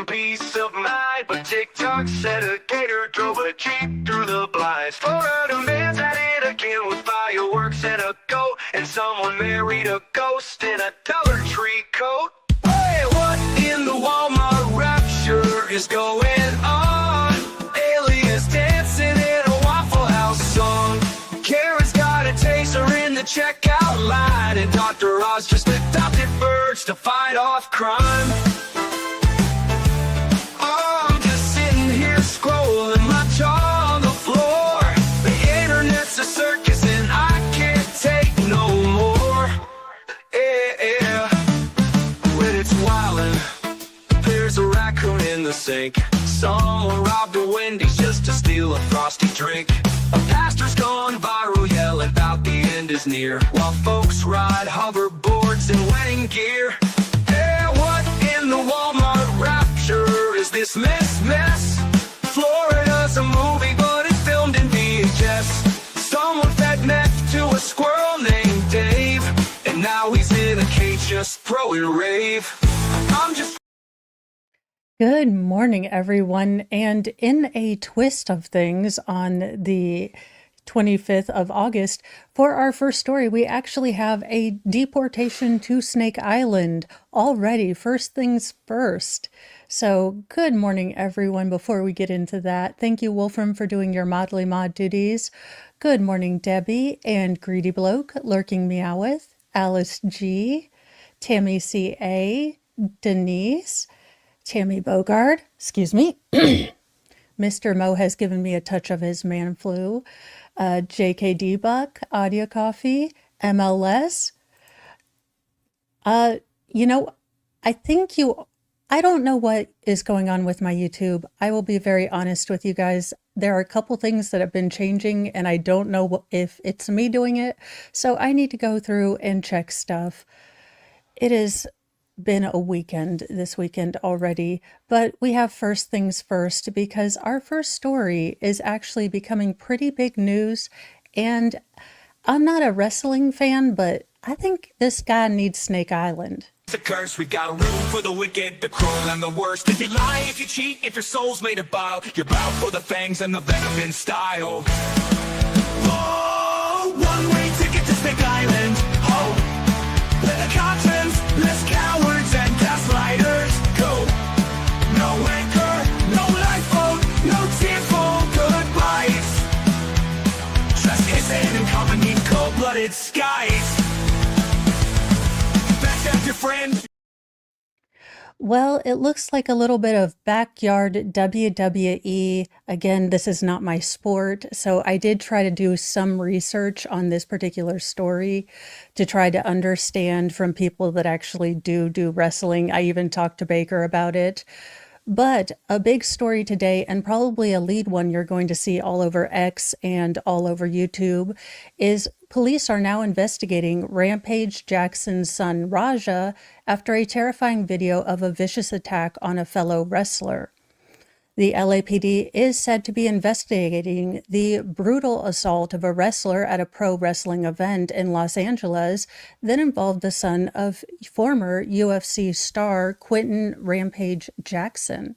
some peace of mind. But TikTok said a gator drove a Jeep through the blinds. Florida man's at it again with fireworks and a goat. And someone married a ghost in a Dollar Tree coat. Hey, what in the Walmart rapture is going on? Aliens dancing in a Waffle House song. Karen's got a taser in the checkout line. And Dr. Oz just adopted birds to fight off crime. Oh, I'm just sitting here scrolling, my jaw on the floor. The internet's a circus and I can't take no more. Yeah, when it's wildin', there's a raccoon in the sink. Someone robbed a Wendy's just to steal a frosty drink. A pastor's gone viral yelling about the end is near, while folks ride hoverboards in wedding gear. Yeah, what in the Walmart rapture is this mess? Florida's a movie, but it's filmed in VHS. Someone fed meth to a squirrel named Dave, and now he's in a cage just throwing rave. I'm just... Good morning, everyone. And in a twist of things on the 25th of August, for our first story, we actually have a deportation to Snake Island already. First things first. So good morning, everyone. Before we get into that, thank you, Wolfram, for doing your Modly Mod duties. Good morning, Debbie and Greedy Bloke, Lurking Meowth, Alice G, Tammy C.A., Denise, Tammy Bogard, excuse me. Mr. Mo has given me a touch of his man flu. JKD Buck, Audio Coffee, MLS. You know, I don't know what is going on with my YouTube. I will be very honest with you guys. There are a couple things that have been changing and I don't know if it's me doing it. So I need to go through and check stuff. It has been a weekend this weekend already, but we have first things first because our first story is actually becoming pretty big news. And I'm not a wrestling fan, but I think this guy needs Snake Island. It's a curse, we got room for the wicked, the cruel, and the worst. If you lie, if you cheat, if your soul's made of bile, you're bound for the fangs and the venom in style. Oh, one-way ticket to Snake Island. Oh, better conscience, less cowards and gaslighters. Go. No anchor, no lifeboat, no tearful goodbyes. Just kissing and company, cold-blooded skies. Your friend. Well, it looks like a little bit of backyard WWE. Again, this is not my sport, so I did try to do some research on this particular story to try to understand from people that actually do wrestling. I even talked to Baker about it. But a big story today, and probably a lead one you're going to see all over X and all over YouTube, is police are now investigating Rampage Jackson's son Raja after a terrifying video of a vicious attack on a fellow wrestler. The LAPD is said to be investigating the brutal assault of a wrestler at a pro wrestling event in Los Angeles that involved the son of former UFC star Quentin Rampage Jackson.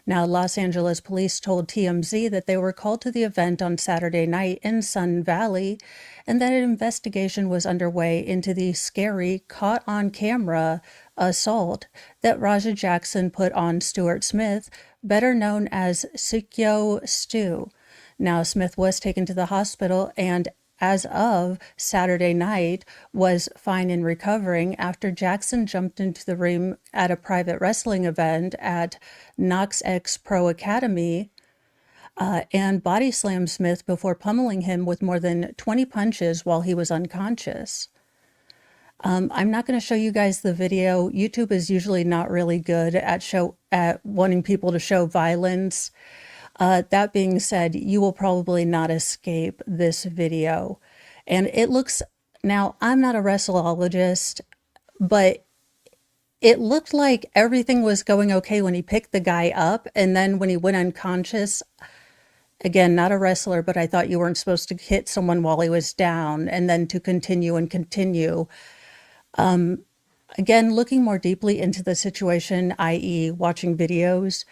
Now, Los Angeles police told TMZ that they were called to the event on Saturday night in Sun Valley and that an investigation was underway into the scary, caught-on-camera assault that Raja Jackson put on Stuart Smith, better known as Sikyo Stu. Now, Smith was taken to the hospital and, as of Saturday night, was fine and recovering after Jackson jumped into the ring at a private wrestling event at Knox X Pro Academy and body slammed Smith before pummeling him with more than 20 punches while he was unconscious. I'm not going to show you guys the video. YouTube is usually not really good at wanting people to show violence. That being said, you will probably not escape this video. And it looks, now I'm not a wrestleologist, but it looked like everything was going okay when he picked the guy up. And then when he went unconscious, again, not a wrestler, but I thought you weren't supposed to hit someone while he was down and then to continue and continue. Again, looking more deeply into the situation, i.e., watching videos,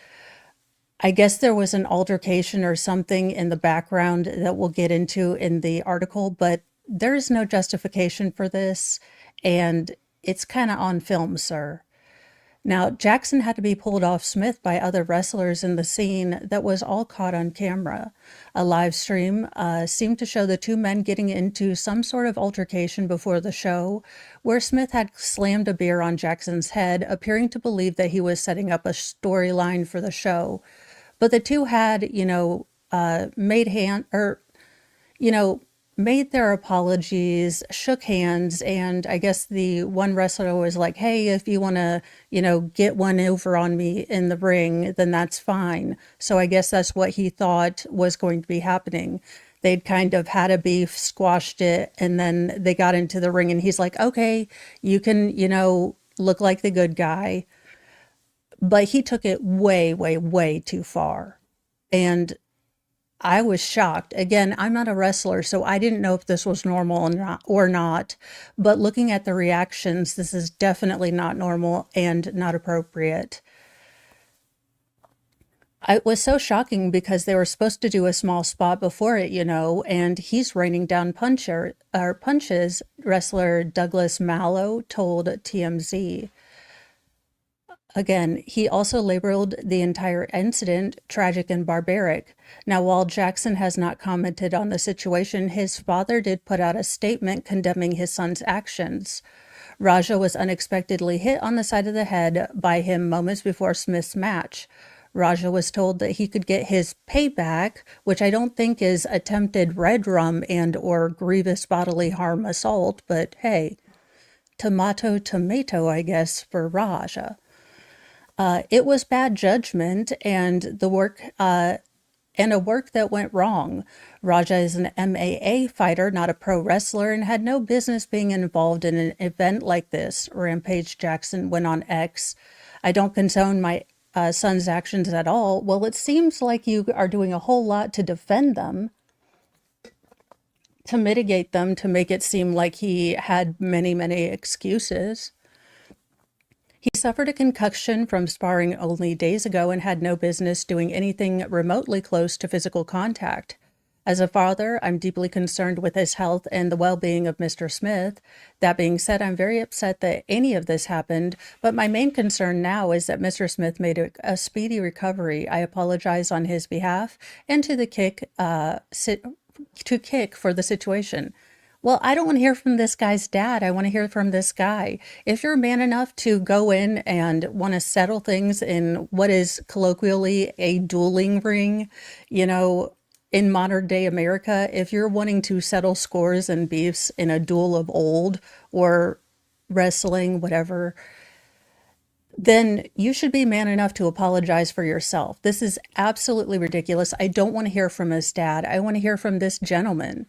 I guess there was an altercation or something in the background that we'll get into in the article, but there is no justification for this, and it's kind of on film, sir. Now, Jackson had to be pulled off Smith by other wrestlers in the scene that was all caught on camera. A live stream seemed to show the two men getting into some sort of altercation before the show, where Smith had slammed a beer on Jackson's head, appearing to believe that he was setting up a storyline for the show. But the two had, made hand or you know, made their apologies, shook hands, and I guess the one wrestler was like, "Hey, if you want to, get one over on me in the ring, then that's fine." So I guess that's what he thought was going to be happening. They'd kind of had a beef, squashed it, and then they got into the ring, and he's like, "Okay, you can, look like the good guy." But he took it way, way, way too far. And I was shocked. Again, I'm not a wrestler, so I didn't know if this was normal or not. But looking at the reactions, this is definitely not normal and not appropriate. It was so shocking because they were supposed to do a small spot before it, and he's raining down punches, wrestler Douglas Mallow told TMZ. Again, he also labeled the entire incident tragic and barbaric. Now, while Jackson has not commented on the situation, his father did put out a statement condemning his son's actions. Raja was unexpectedly hit on the side of the head by him moments before Smith's match. Raja was told that he could get his payback, which I don't think is attempted red rum and or grievous bodily harm assault, but hey, tomato, tomato, I guess, for Raja. It was bad judgment and a work that went wrong. Raja is an MMA fighter, not a pro wrestler, and had no business being involved in an event like this. Rampage Jackson went on X. I don't condone my son's actions at all. Well, it seems like you are doing a whole lot to defend them, to mitigate them, to make it seem like he had many, many excuses. He suffered a concussion from sparring only days ago and had no business doing anything remotely close to physical contact. As a father, I'm deeply concerned with his health and the well-being of Mr. Smith. That being said, I'm very upset that any of this happened, but my main concern now is that Mr. Smith made a speedy recovery. I apologize on his behalf and to the kick for the situation. Well, I don't want to hear from this guy's dad. I want to hear from this guy. If you're man enough to go in and want to settle things in what is colloquially a dueling ring, in modern day America, if you're wanting to settle scores and beefs in a duel of old or wrestling, whatever, then you should be man enough to apologize for yourself. This is absolutely ridiculous. I don't want to hear from his dad. I want to hear from this gentleman.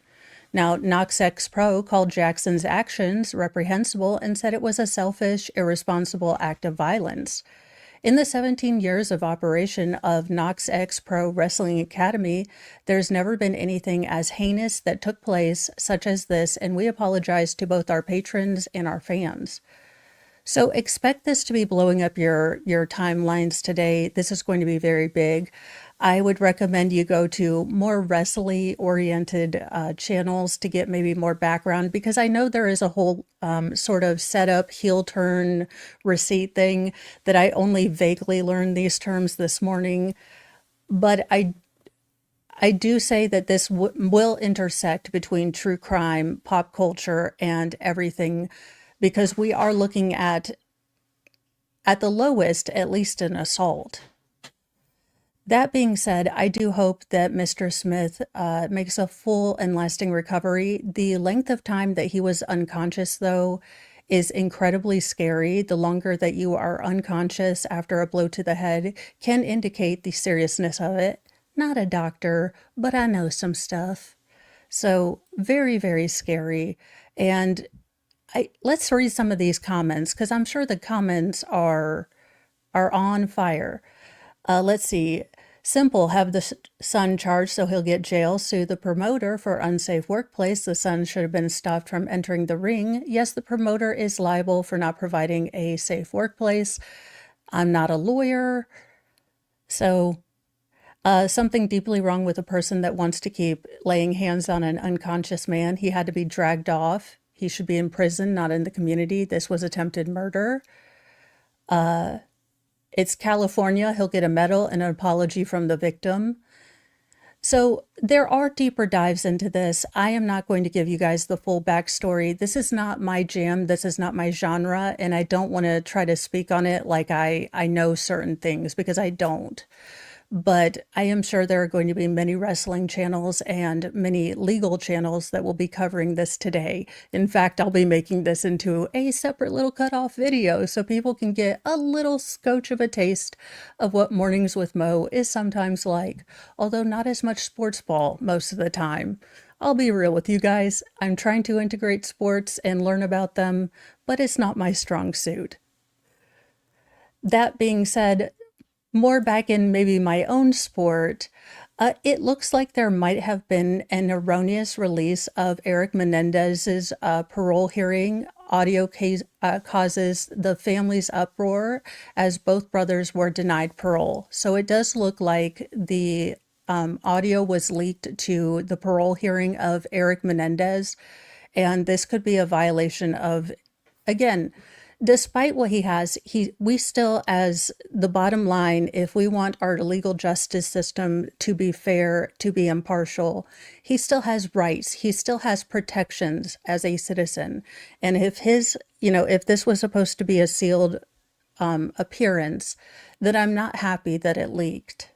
Now, Knox X Pro called Jackson's actions reprehensible and said it was a selfish, irresponsible act of violence. In the 17 years of operation of Knox X Pro Wrestling Academy, there's never been anything as heinous that took place such as this, and we apologize to both our patrons and our fans. So expect this to be blowing up your timelines today. This is going to be very big. I would recommend you go to more wrestling oriented channels to get maybe more background, because I know there is a whole sort of setup, heel turn, receipt thing that I only vaguely learned these terms this morning. But I do say that this will intersect between true crime, pop culture, and everything, because we are looking at the lowest, at least an assault. That being said, I do hope that Mr. Smith makes a full and lasting recovery. The length of time that he was unconscious, though, is incredibly scary. The longer that you are unconscious after a blow to the head can indicate the seriousness of it. Not a doctor, but I know some stuff. So very, very scary. And let's read some of these comments, because I'm sure the comments are on fire. Let's see. Simple, have the son charged so he'll get jail, sue the promoter for unsafe workplace. The son should have been stopped from entering the ring. Yes, the promoter is liable for not providing a safe workplace. I'm not a lawyer. So something deeply wrong with a person that wants to keep laying hands on an unconscious man. He had to be dragged off. He should be in prison, not in the community. This was attempted murder. It's California. He'll get a medal and an apology from the victim. So there are deeper dives into this. I am not going to give you guys the full backstory. This is not my jam. This is not my genre. And I don't want to try to speak on it like I know certain things, because I don't. But I am sure there are going to be many wrestling channels and many legal channels that will be covering this today. In fact, I'll be making this into a separate little cutoff video so people can get a little scotch of a taste of what Mornings with Mo is sometimes like, although not as much sports ball most of the time. I'll be real with you guys. I'm trying to integrate sports and learn about them, but it's not my strong suit. That being said, more back in maybe my own sport, it looks like there might have been an erroneous release of Eric Menendez's parole hearing. Audio causes the family's uproar as both brothers were denied parole. So it does look like the audio was leaked to the parole hearing of Eric Menendez, and this could be a violation of, again, despite what he has, we still, as the bottom line, if we want our legal justice system to be fair, to be impartial, he still has rights. He still has protections as a citizen. And if if this was supposed to be a sealed appearance, then I'm not happy that it leaked.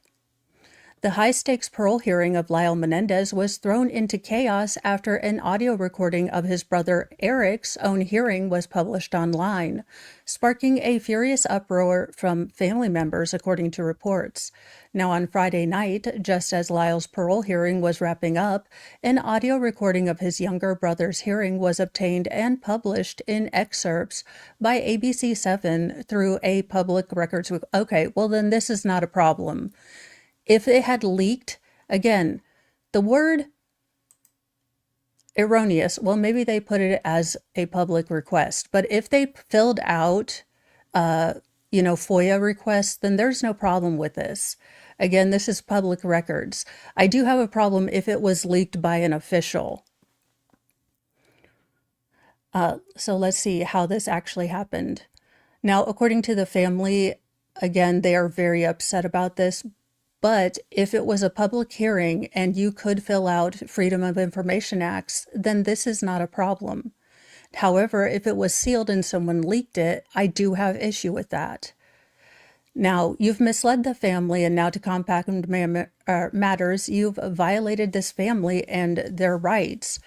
The high-stakes parole hearing of Lyle Menendez was thrown into chaos after an audio recording of his brother Eric's own hearing was published online, sparking a furious uproar from family members, according to reports. Now, on Friday night, just as Lyle's parole hearing was wrapping up, an audio recording of his younger brother's hearing was obtained and published in excerpts by ABC7 through a public records. Okay, well then this is not a problem. If it had leaked, again, the word erroneous, well, maybe they put it as a public request, but if they filled out, FOIA requests, then there's no problem with this. Again, this is public records. I do have a problem if it was leaked by an official. So let's see how this actually happened. Now, according to the family, again, they are very upset about this. But if it was a public hearing and you could fill out Freedom of Information Acts, then this is not a problem. However, if it was sealed and someone leaked it, I do have issue with that. Now, you've misled the family, and now to compound matters, you've violated this family and their rights,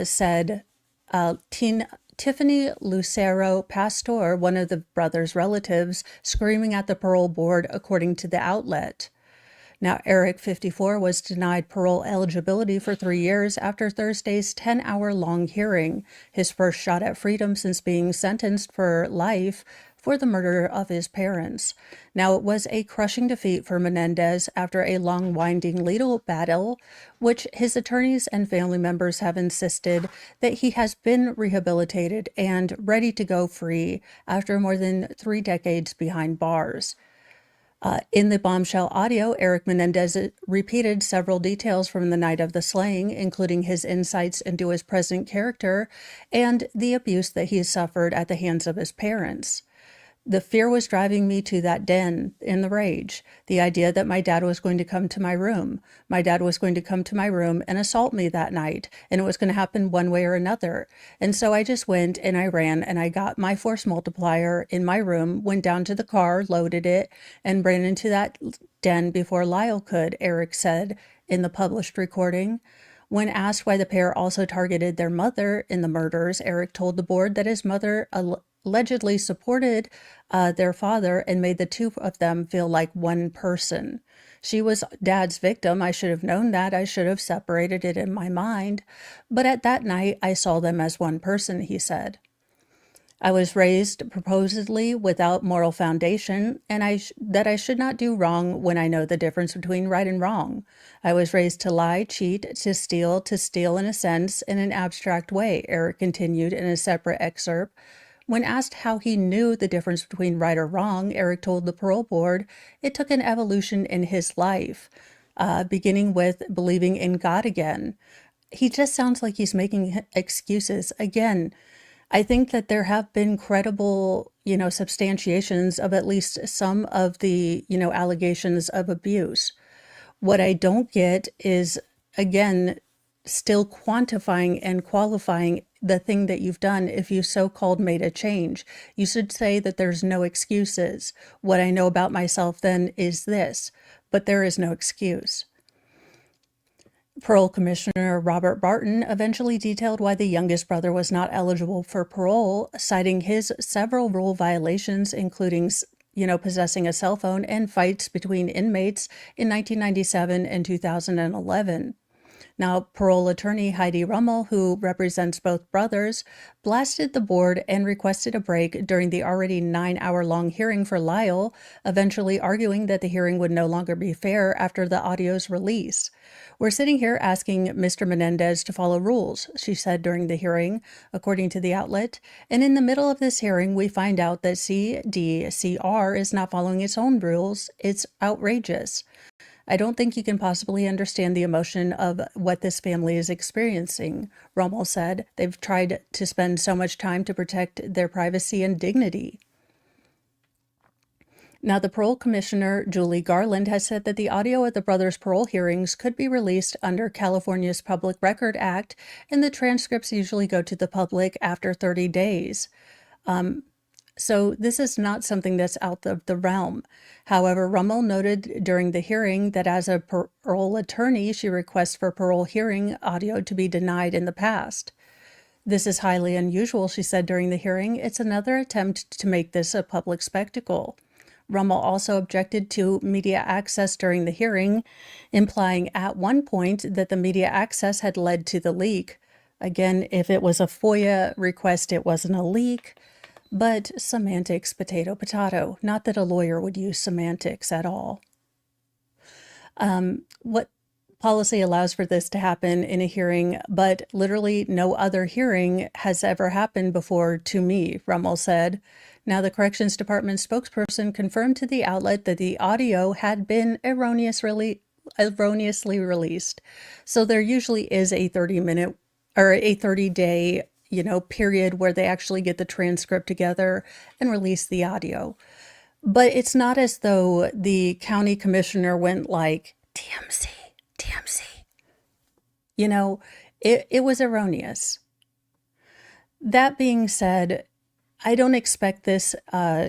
said Tiffany Lucero Pastor, one of the brothers' relatives, screaming at the parole board, according to the outlet. Now, Eric, 54, was denied parole eligibility for 3 years after Thursday's 10-hour-long hearing, his first shot at freedom since being sentenced for life for the murder of his parents. Now, it was a crushing defeat for Menendez after a long, winding legal battle, which his attorneys and family members have insisted that he has been rehabilitated and ready to go free after more than 3 decades behind bars. In the bombshell audio, Eric Menendez repeated several details from the night of the slaying, including his insights into his present character and the abuse that he suffered at the hands of his parents. The fear was driving me to that den in the rage. The idea that my dad was going to come to my room. My dad was going to come to my room and assault me that night, and it was going to happen one way or another. And so I just went and I ran and I got my force multiplier in my room, went down to the car, loaded it, and ran into that den before Lyle could, Eric said in the published recording. When asked why the pair also targeted their mother in the murders, Eric told the board that his mother allegedly supported their father and made the two of them feel like one person. She was Dad's victim. I should have known that. I should have separated it in my mind. But at that night, I saw them as one person, he said. I was raised proposedly without moral foundation, and that I should not do wrong when I know the difference between right and wrong. I was raised to lie, cheat, to steal in a sense, in an abstract way, Eric continued in a separate excerpt. When asked how he knew the difference between right or wrong, Eric told the parole board it took an evolution in his life, beginning with believing in God again. He just sounds like he's making excuses. Again, I think that there have been credible, substantiations of at least some of the, allegations of abuse. What I don't get is, again, still quantifying and qualifying the thing that you've done if you so-called made a change. You should say that there's no excuses. What I know about myself then is this, but there is no excuse. Parole Commissioner Robert Barton eventually detailed why the youngest brother was not eligible for parole, citing his several rule violations, including, possessing a cell phone and fights between inmates in 1997 and 2011. Now, parole attorney Heidi Rummel, who represents both brothers, blasted the board and requested a break during the already 9-hour-long hearing for Lyle, eventually arguing that the hearing would no longer be fair after the audio's release. We're sitting here asking Mr. Menendez to follow rules, she said during the hearing, according to the outlet. And in the middle of this hearing, we find out that CDCR is not following its own rules. It's outrageous. I don't think you can possibly understand the emotion of what this family is experiencing, Rommel said. They've tried to spend so much time to protect their privacy and dignity. Now, the parole commissioner, Julie Garland, has said that the audio of the brothers' parole hearings could be released under California's Public Record Act, and the transcripts usually go to the public after 30 days. So this is not something that's out of the realm. However, Rummel noted during the hearing that as a parole attorney, she requests for parole hearing audio to be denied in the past. This is highly unusual, she said during the hearing. It's another attempt to make this a public spectacle. Rummel also objected to media access during the hearing, implying at one point that the media access had led to the leak. Again, if it was a FOIA request, it wasn't a leak. But semantics, potato, potato. Not that a lawyer would use semantics at all. What policy allows for this to happen in a hearing, but literally no other hearing has ever happened before to me, Rummel said. Now, the Corrections Department spokesperson confirmed to the outlet that the audio had been erroneously released. So there usually is a 30-minute or a 30-day period where they actually get the transcript together and release the audio. But it's not as though the county commissioner went like, TMZ. It was erroneous. That being said, I don't expect this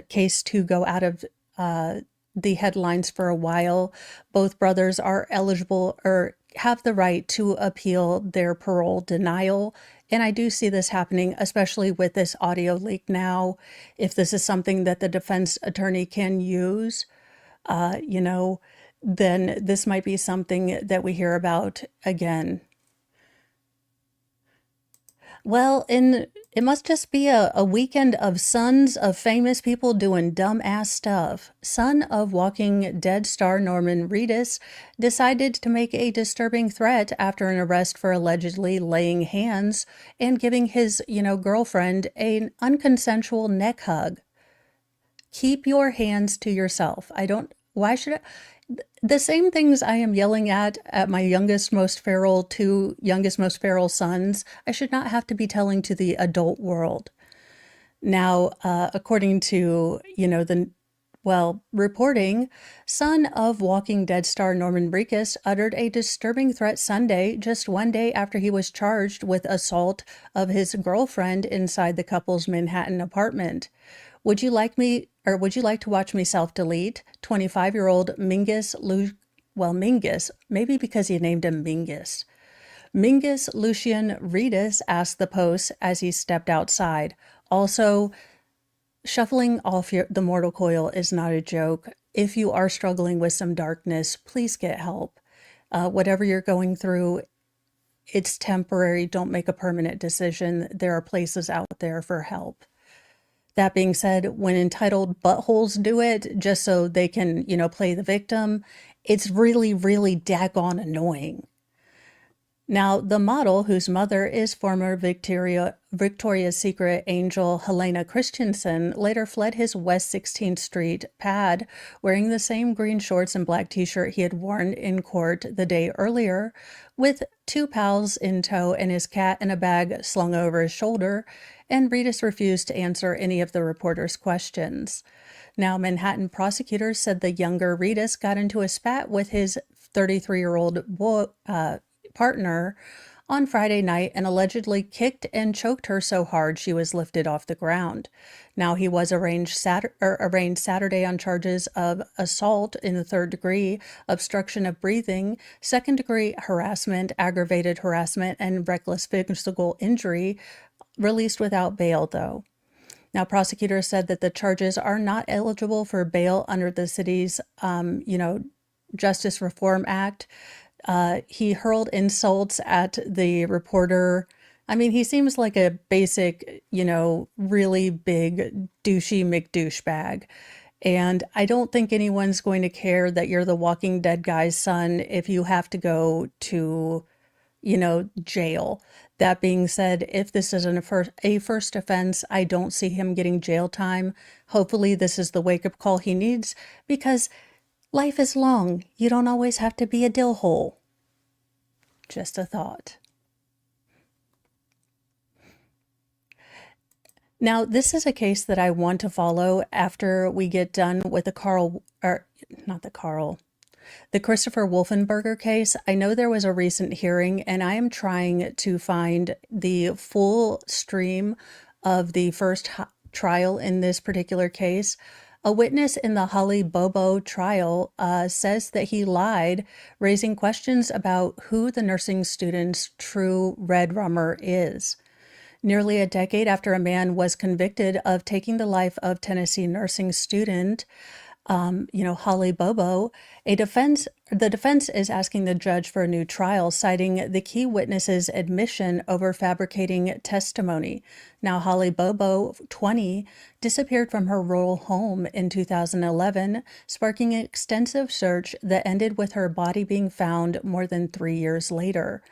case to go out of the headlines for a while. Both brothers are eligible or have the right to appeal their parole denial. And I do see this happening, especially with this audio leak now. If this is something that the defense attorney can use, then this might be something that we hear about again. Well, it must just be a weekend of sons of famous people doing dumb-ass stuff. Son of Walking Dead star Norman Reedus decided to make a disturbing threat after an arrest for allegedly laying hands and giving his, girlfriend an unconsensual neck hug. Keep your hands to yourself. Why should I? The same things I am yelling at my two youngest, most feral sons, I should not have to be telling to the adult world. Now, according to, reporting, son of Walking Dead star Norman Reedus uttered a disturbing threat Sunday, just one day after he was charged with assault of his girlfriend inside the couple's Manhattan apartment. Would you like to watch me self-delete? 25-year-old Mingus, maybe because he named him Mingus. Mingus Lucian Reedus asked the Post as he stepped outside. Also, shuffling off the mortal coil is not a joke. If you are struggling with some darkness, please get help. Whatever you're going through, it's temporary. Don't make a permanent decision. There are places out there for help. That being said, when entitled buttholes do it just so they can, play the victim, it's really, really daggone annoying. Now, the model, whose mother is former Victoria's Secret angel Helena Christensen, later fled his West 16th Street pad wearing the same green shorts and black t-shirt he had worn in court the day earlier, with two pals in tow and his cat in a bag slung over his shoulder, and Reedus refused to answer any of the reporter's questions. Now, Manhattan prosecutors said the younger Reedus got into a spat with his 33-year-old partner on Friday night and allegedly kicked and choked her so hard she was lifted off the ground. Now, he was arraigned Saturday on charges of assault in the third degree, obstruction of breathing, second degree harassment, aggravated harassment, and reckless physical injury, released without bail, though. Now, prosecutors said that the charges are not eligible for bail under the city's, Justice Reform Act. He hurled insults at the reporter. I mean, he seems like a basic, really big douchey McDouchebag. And I don't think anyone's going to care that you're the Walking Dead guy's son if you have to go to, jail. That being said, if this is a first offense, I don't see him getting jail time. Hopefully this is the wake-up call he needs, because life is long. You don't always have to be a dill hole. Just a thought. Now, this is a case that I want to follow after we get done with the Christopher Wolfenberger case. I know there was a recent hearing, and I am trying to find the full stream of the first trial in this particular case. A witness in the Holly Bobo trial says that he lied, raising questions about who the nursing student's true red rummer is. Nearly a decade after a man was convicted of taking the life of Tennessee nursing student, Holly Bobo, the defense is asking the judge for a new trial, citing the key witness's admission over fabricating testimony. Now, Holly Bobo, 20, disappeared from her rural home in 2011, sparking an extensive search that ended with her body being found more than 3 years later.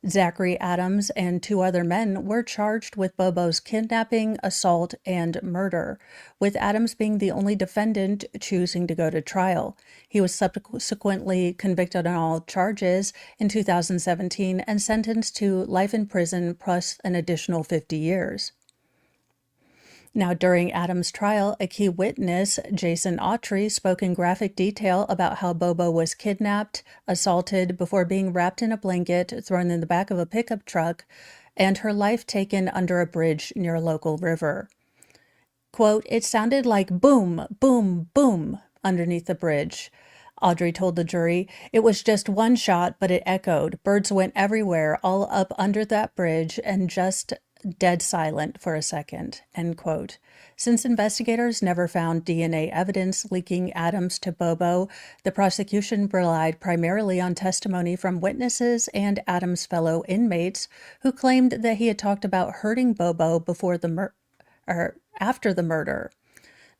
Zachary Adams and two other men were charged with Bobo's kidnapping, assault, and murder, with Adams being the only defendant choosing to go to trial. He was subsequently convicted on all charges in 2017 and sentenced to life in prison plus an additional 50 years. Now, during Adams' trial, a key witness, Jason Autry, spoke in graphic detail about how Bobo was kidnapped, assaulted before being wrapped in a blanket, thrown in the back of a pickup truck, and her life taken under a bridge near a local river. Quote, "It sounded like boom, boom, boom underneath the bridge." Audrey told the jury, "It was just one shot, but it echoed. Birds went everywhere, all up under that bridge, and just dead silent for a second," end quote. Since investigators never found DNA evidence linking Adams to Bobo, the prosecution relied primarily on testimony from witnesses and Adams' fellow inmates who claimed that he had talked about hurting Bobo before after the murder.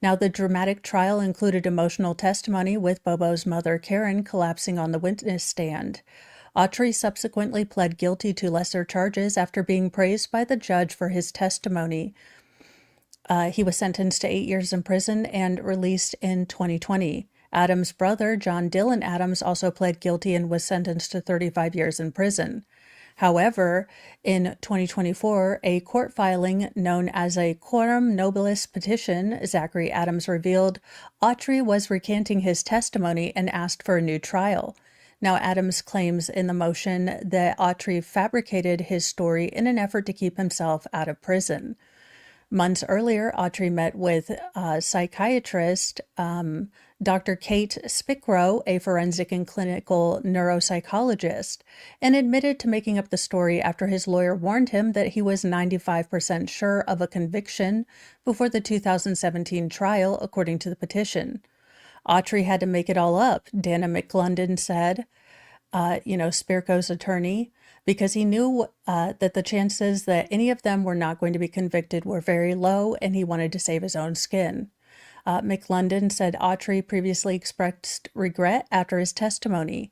Now, the dramatic trial included emotional testimony with Bobo's mother, Karen, collapsing on the witness stand. Autry subsequently pled guilty to lesser charges after being praised by the judge for his testimony. He was sentenced to 8 years in prison and released in 2020. Adams' brother, John Dylan Adams, also pled guilty and was sentenced to 35 years in prison. However, in 2024, a court filing known as a coram nobis petition, Zachary Adams revealed Autry was recanting his testimony and asked for a new trial. Now, Adams claims in the motion that Autry fabricated his story in an effort to keep himself out of prison. Months earlier, Autry met with psychiatrist Dr. Kate Spickrow, a forensic and clinical neuropsychologist, and admitted to making up the story after his lawyer warned him that he was 95% sure of a conviction before the 2017 trial, according to the petition. Autry had to make it all up, Dana McLondon said. Spirko's attorney, because he knew that the chances that any of them were not going to be convicted were very low, and he wanted to save his own skin. McLondon said Autry previously expressed regret after his testimony.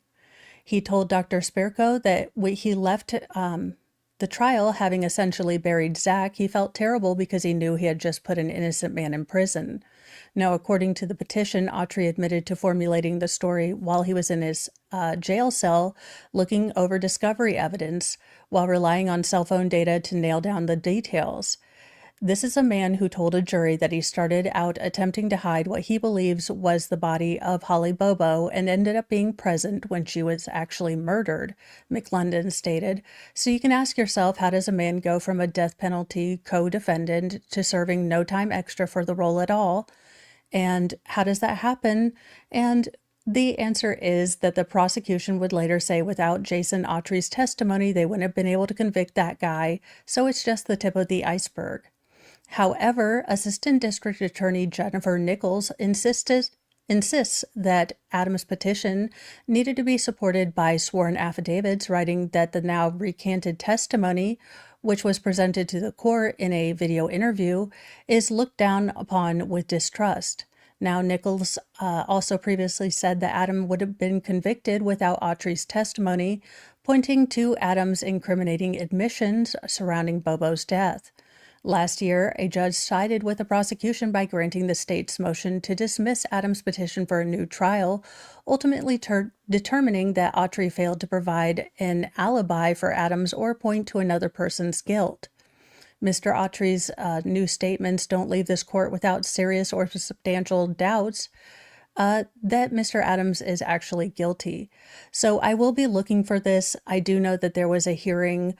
He told Dr. Spirko that when he left the trial, having essentially buried Zach, he felt terrible because he knew he had just put an innocent man in prison. Now, according to the petition, Autry admitted to formulating the story while he was in his jail cell, looking over discovery evidence while relying on cell phone data to nail down the details. This is a man who told a jury that he started out attempting to hide what he believes was the body of Holly Bobo and ended up being present when she was actually murdered, McLondon stated. So you can ask yourself, how does a man go from a death penalty co-defendant to serving no time extra for the role at all? And how does that happen? And the answer is that the prosecution would later say without Jason Autry's testimony, they wouldn't have been able to convict that guy. So it's just the tip of the iceberg. However, Assistant District Attorney Jennifer Nichols insists that Adams' petition needed to be supported by sworn affidavits, writing that the now recanted testimony, which was presented to the court in a video interview, is looked down upon with distrust. Now, Nichols also previously said that Adam would have been convicted without Autry's testimony, pointing to Adams' incriminating admissions surrounding Bobo's death. Last year, a judge sided with the prosecution by granting the state's motion to dismiss Adams' petition for a new trial, ultimately determining that Autry failed to provide an alibi for Adams or point to another person's guilt. Mr. Autry's new statements don't leave this court without serious or substantial doubts that Mr. Adams is actually guilty. So I will be looking for this. I do know that there was a hearing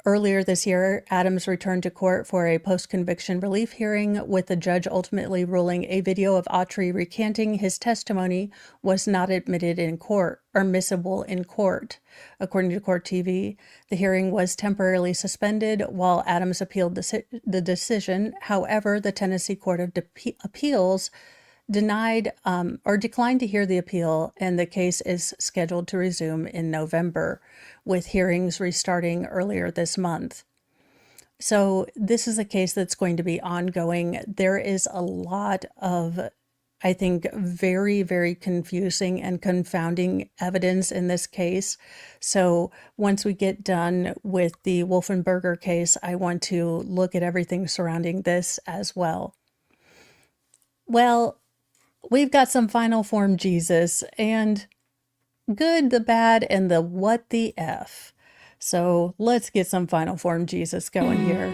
earlier this year. Adams returned to court for a post-conviction relief hearing, with the judge ultimately ruling a video of Autry recanting his testimony was not admitted in court or admissible in court. According to Court TV, the hearing was temporarily suspended while Adams appealed the decision. However, the Tennessee Court of Appeals declined to hear the appeal, and the case is scheduled to resume in November, with hearings restarting earlier this month. So this is a case that's going to be ongoing. There is a lot of, I think, very, very confusing and confounding evidence in this case. So once we get done with the Wolfenberger case, I want to look at everything surrounding this as well. Well, we've got some final form Jesus, and good, the bad, and the what the F. So let's get some final form Jesus going here.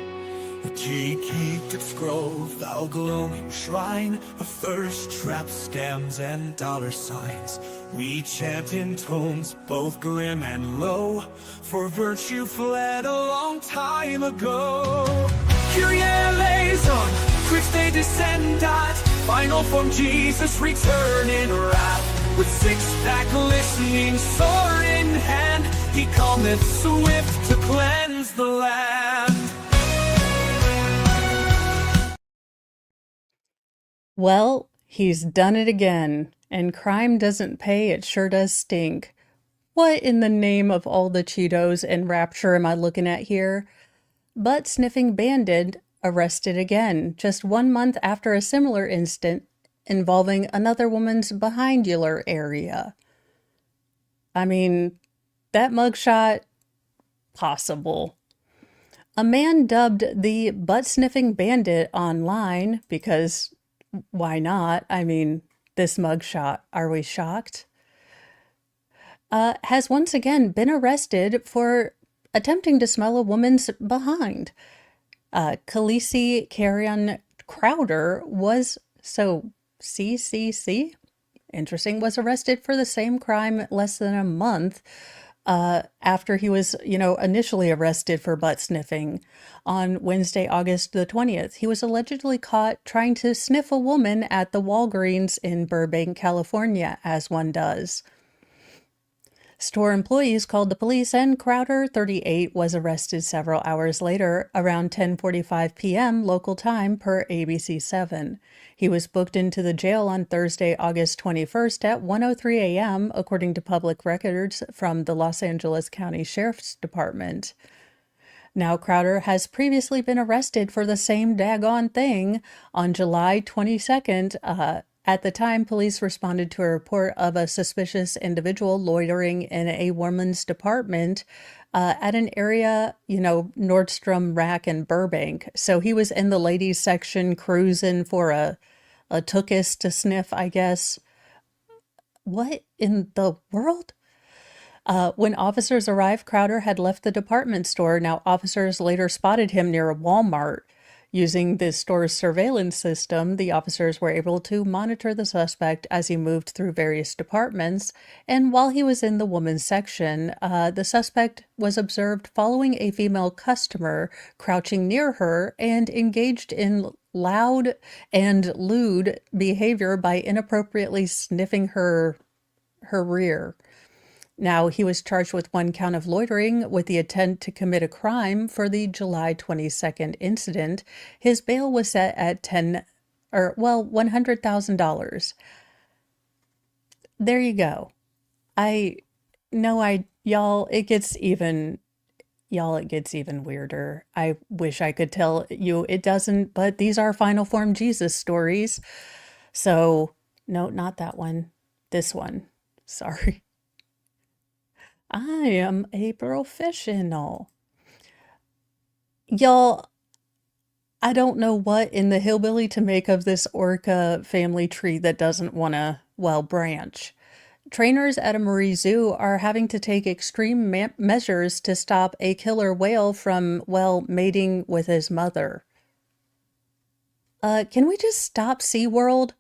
The G-Keep Grove, thou glowing shrine of thirst traps, scams, and dollar signs. We chant in tones both grim and low, for virtue fled a long time ago. Kyrie eleison, Christe descendat, final form Jesus return in wrath. With six-pack listening, sword in hand, he cometh swift to cleanse the land. Well, he's done it again, and crime doesn't pay, it sure does stink. What in the name of all the Cheetos and Rapture am I looking at here? Butt-sniffing bandit arrested again, just 1 month after a similar incident involving another woman's behindular area. I mean, that mugshot, possible. A man dubbed the butt-sniffing bandit online, because why not? I mean, this mugshot, are we shocked? Has once again been arrested for attempting to smell a woman's behind. Khaleesi Carrion Crowder was, CCC? Interesting, was arrested for the same crime less than a month after he was, initially arrested for butt sniffing on Wednesday, August the 20th. He was allegedly caught trying to sniff a woman at the Walgreens in Burbank, California, as one does. Store employees called the police and Crowder, 38, was arrested several hours later around 10:45 p.m. local time per ABC7. He was booked into the jail on Thursday, August 21st at 1:03 a.m., according to public records from the Los Angeles County Sheriff's Department. Now, Crowder has previously been arrested for the same daggone thing on July 22nd. At the time, police responded to a report of a suspicious individual loitering in a woman's department at an area, Nordstrom Rack in Burbank. So he was in the ladies section cruising for a tookus to sniff, I guess. What in the world? When officers arrived, Crowder had left the department store. Now, officers later spotted him near a Walmart. Using the store's surveillance system, the officers were able to monitor the suspect as he moved through various departments. And while he was in the women's section, the suspect was observed following a female customer, crouching near her, and engaged in loud and lewd behavior by inappropriately sniffing her rear. Now, he was charged with one count of loitering with the intent to commit a crime for the July 22nd incident. His bail was set at $100,000. There you go. It gets even weirder. I wish I could tell you it doesn't, but these are final form Jesus stories. So, no, not that one. This one. Sorry. I am a professional. Y'all, I don't know what in the hillbilly to make of this orca family tree that doesn't want to, branch. Trainers at a marine zoo are having to take extreme measures to stop a killer whale from, mating with his mother. Can we just stop SeaWorld?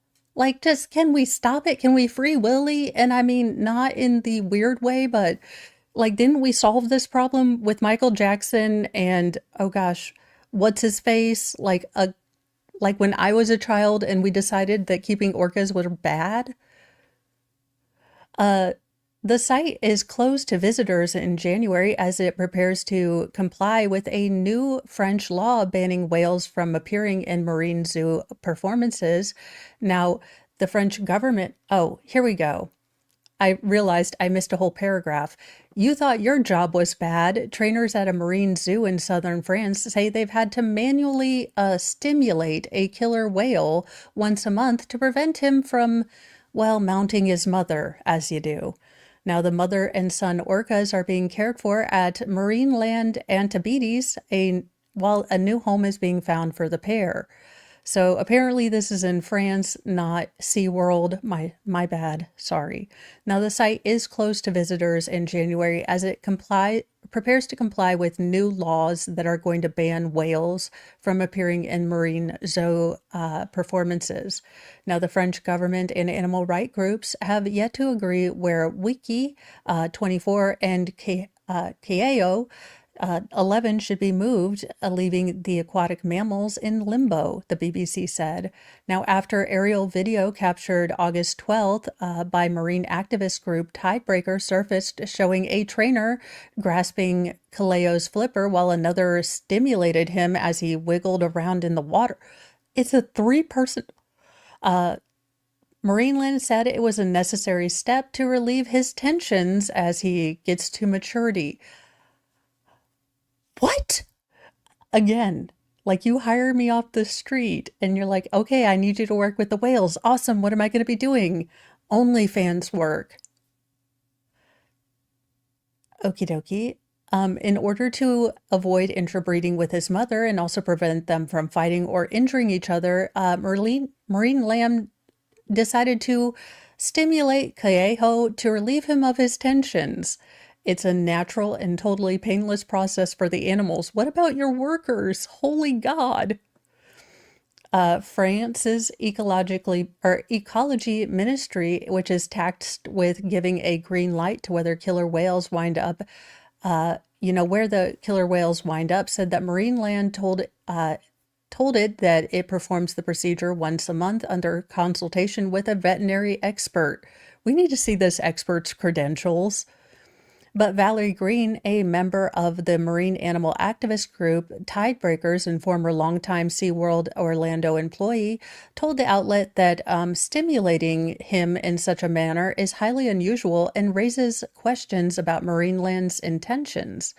Can we stop it? Can we free Willy? And I mean, not in the weird way, but didn't we solve this problem with Michael Jackson and, oh gosh, what's his face? Like when I was a child and we decided that keeping orcas was bad? The site is closed to visitors in January as it prepares to comply with a new French law banning whales from appearing in marine zoo performances. Now, the French government, here we go. I realized I missed a whole paragraph. You thought your job was bad. Trainers at a marine zoo in southern France say they've had to manually stimulate a killer whale once a month to prevent him from, mounting his mother, as you do. Now, the mother and son orcas are being cared for at Marineland Antipodes, while a new home is being found for the pair. So apparently this is in France, not SeaWorld. My bad. Sorry. Now, the site is closed to visitors in January as it prepares to comply with new laws that are going to ban whales from appearing in marine zoo performances. Now, the French government and animal rights groups have yet to agree where Wiki 24 and Kao 11 should be moved, leaving the aquatic mammals in limbo, the BBC said. Now, after aerial video captured August 12th by marine activist group Tidebreaker surfaced showing a trainer grasping Kaleo's flipper while another stimulated him as he wiggled around in the water. It's a three-person... Marineland said it was a necessary step to relieve his tensions as he gets to maturity. What? Again, you hire me off the street and you're like, okay, I need you to work with the whales. Awesome. What am I going to be doing? OnlyFans work. Okie dokie. In order to avoid interbreeding with his mother and also prevent them from fighting or injuring each other, Marineland decided to stimulate Callejo to relieve him of his tensions. It's a natural and totally painless process for the animals. What about your workers? Holy God. France's ecology ministry, which is tasked with giving a green light to whether killer whales wind up, where the killer whales wind up, said that Marineland told it that it performs the procedure once a month under consultation with a veterinary expert. We need to see this expert's credentials. But Valerie Green, a member of the marine animal activist group Tidebreakers and former longtime SeaWorld Orlando employee, told the outlet that stimulating him in such a manner is highly unusual and raises questions about Marineland's intentions.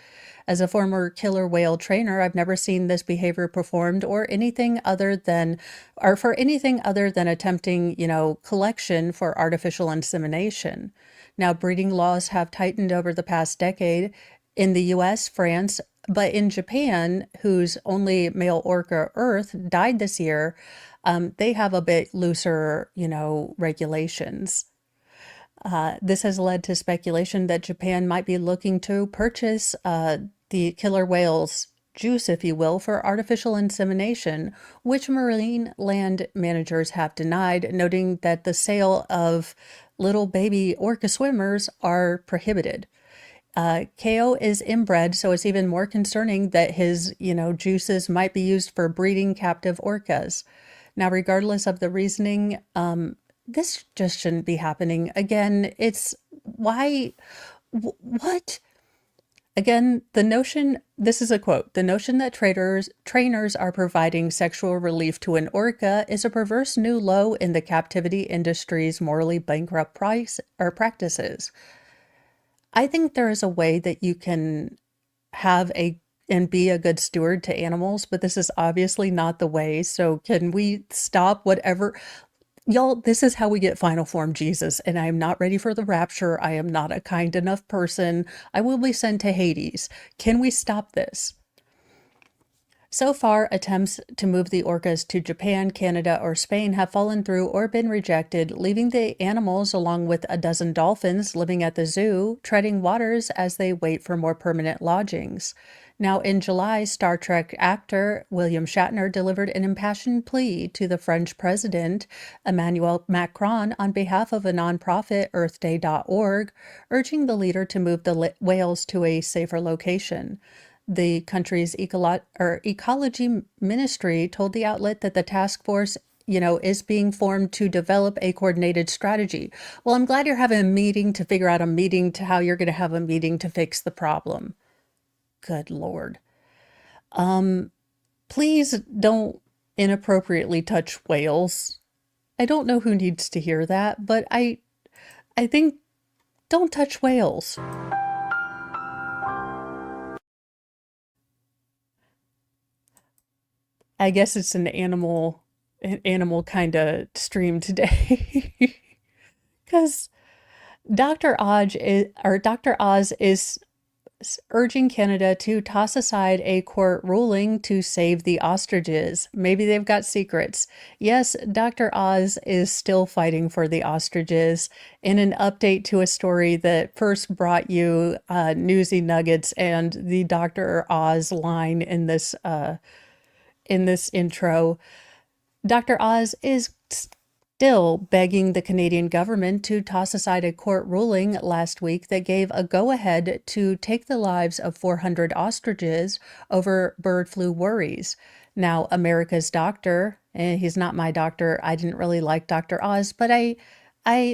As a former killer whale trainer, I've never seen this behavior performed or for anything other than attempting, collection for artificial insemination. Now, breeding laws have tightened over the past decade in the US, France, but in Japan, whose only male orca Earth died this year, they have a bit looser, regulations. This has led to speculation that Japan might be looking to purchase the killer whale's juice, if you will, for artificial insemination, which marine land managers have denied, noting that the sale of little baby orca swimmers are prohibited. KO is inbred, so it's even more concerning that his, juices might be used for breeding captive orcas. Now, regardless of the reasoning, this just shouldn't be happening. Again, it's why, what? Again, this is a quote, the notion that trainers are providing sexual relief to an orca is a perverse new low in the captivity industry's morally bankrupt practices. I think there is a way that you can and be a good steward to animals, but this is obviously not the way. So can we stop whatever? Y'all, this is how we get final form Jesus, and I am not ready for the rapture. I am not a kind enough person. I will be sent to Hades. Can we stop this? So far, attempts to move the orcas to Japan, Canada, or Spain have fallen through or been rejected, leaving the animals, along with a dozen dolphins living at the zoo, treading waters as they wait for more permanent lodgings. Now, in July, Star Trek actor William Shatner delivered an impassioned plea to the French president, Emmanuel Macron, on behalf of a nonprofit, EarthDay.org, urging the leader to move the whales to a safer location. The country's ecology ministry told the outlet that the task force, is being formed to develop a coordinated strategy. Well, I'm glad you're having a meeting to figure out how you're going to have a meeting to fix the problem. Good Lord. Please don't inappropriately touch whales. I don't know who needs to hear that, but I think don't touch whales. I guess it's an animal kind of stream today. Because Dr. Oz is urging Canada to toss aside a court ruling to save the ostriches. Maybe they've got secrets. Yes, Dr. Oz is still fighting for the ostriches. In an update to a story that first brought you newsy nuggets and the Dr. Oz line in this intro, Dr. Oz is still begging the Canadian government to toss aside a court ruling last week that gave a go-ahead to take the lives of 400 ostriches over bird flu worries. Now, America's doctor, he's not my doctor. I didn't really like Dr. Oz, but I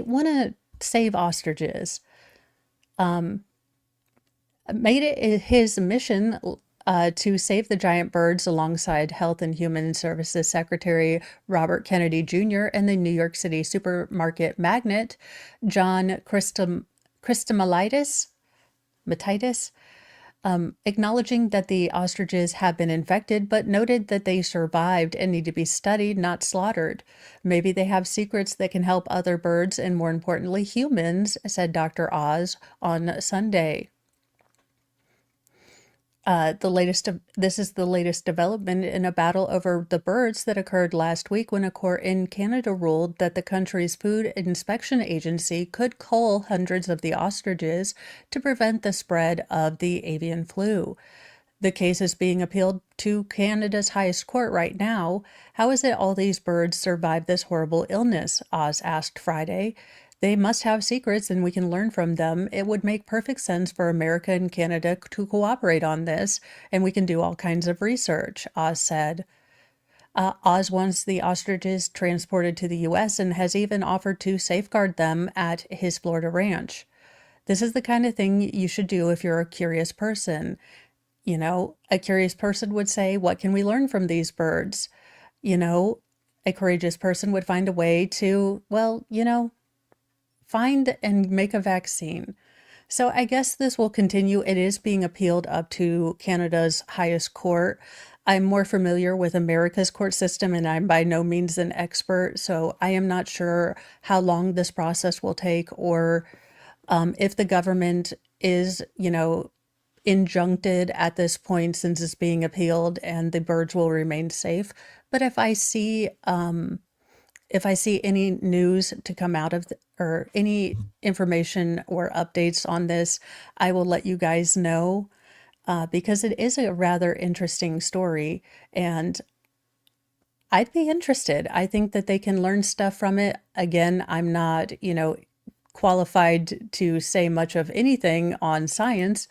want to save ostriches. Made it his mission to save the giant birds alongside Health and Human Services Secretary Robert Kennedy Jr. and the New York City supermarket magnate John Christomalitis, acknowledging that the ostriches have been infected, but noted that they survived and need to be studied, not slaughtered. Maybe they have secrets that can help other birds and, more importantly, humans, said Dr. Oz on Sunday. This is the latest development in a battle over the birds that occurred last week when a court in Canada ruled that the country's food inspection agency could cull hundreds of the ostriches to prevent the spread of the avian flu. The case is being appealed to Canada's highest court right now. How is it all these birds survived this horrible illness? Oz asked Friday. They must have secrets and we can learn from them. It would make perfect sense for America and Canada to cooperate on this, and we can do all kinds of research, Oz said. Oz wants the ostriches transported to the U.S. and has even offered to safeguard them at his Florida ranch. This is the kind of thing you should do if you're a curious person. You know, a curious person would say, what can we learn from these birds? You know, a courageous person would find a way to, well, find and make a vaccine. So I guess this will continue. It is being appealed up to Canada's highest court. I'm more familiar with America's court system, and I'm by no means an expert, so I am not sure how long this process will take, or if the government is, injuncted at this point since it's being appealed and the birds will remain safe. But if I see any news to come out of or any information or updates on this, I will let you guys know, because it is a rather interesting story and I'd be interested. I think that they can learn stuff from it. Again, I'm not, qualified to say much of anything on science,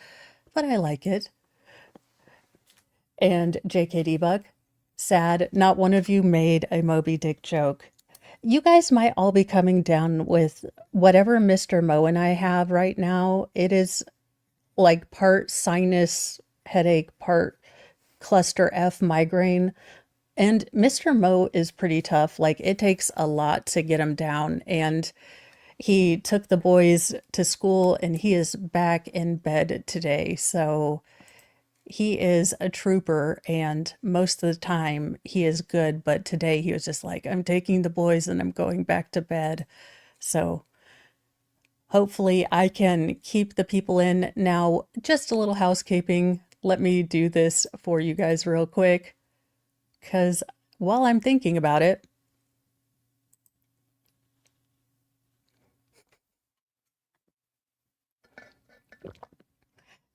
but I like it. And JK Buck, sad, not one of you made a Moby Dick joke. You guys might all be coming down with whatever Mr. Mo and I have right now. It is like part sinus headache, part cluster F migraine. And Mr. Mo is pretty tough. Like, it takes a lot to get him down. And he took the boys to school and he is back in bed today. So he is a trooper, and most of the time he is good, but today he was just like, I'm taking the boys and I'm going back to bed. So hopefully I can keep the people in. Now, just a little housekeeping. Let me do this for you guys real quick, because while I'm thinking about it,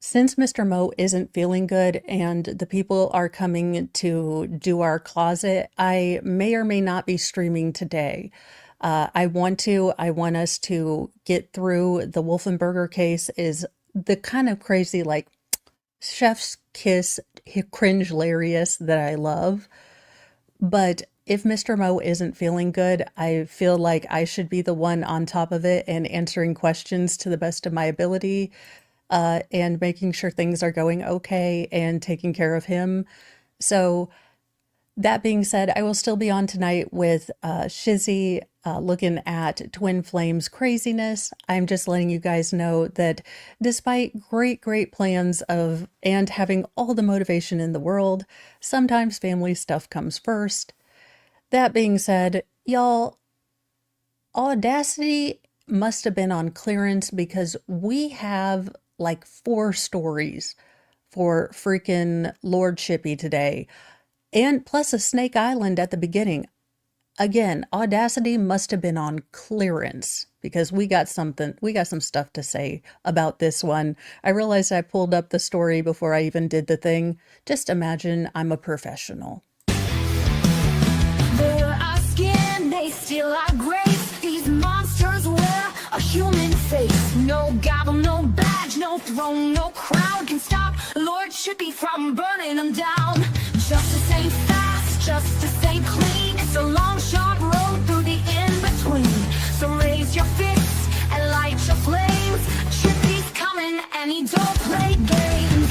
since Mr. Mo isn't feeling good and the people are coming to do our closet, I may or may not be streaming today. I want us to get through the Wolfenberger case. Is the kind of crazy, like, chef's kiss, cringe hilarious that I love. But if Mr. Mo isn't feeling good, I feel like I should be the one on top of it and answering questions to the best of my ability, and making sure things are going okay and taking care of him. So that being said, I will still be on tonight with Shizzy, looking at Twin Flames craziness. I'm just letting you guys know that despite great plans of and having all the motivation in the world, sometimes family stuff comes first. That being said, y'all, Audacity must have been on clearance because we have like 4 stories for freaking Lord Shippy today, and plus a Snake Island at the beginning. Again, Audacity must have been on clearance because we got some stuff to say about this one. I realized I pulled up the story before I even did the thing. Just imagine I'm a professional. They're our skin, they steal our grace. These monsters wear a human face. No gavel, no badge, no throne, no crown can stop Lord Shippy from burning them down. Justice ain't fast, justice ain't clean. It's a long, sharp road through the in-between. So raise your fists and light your flames. Shippy's coming and he don't play games.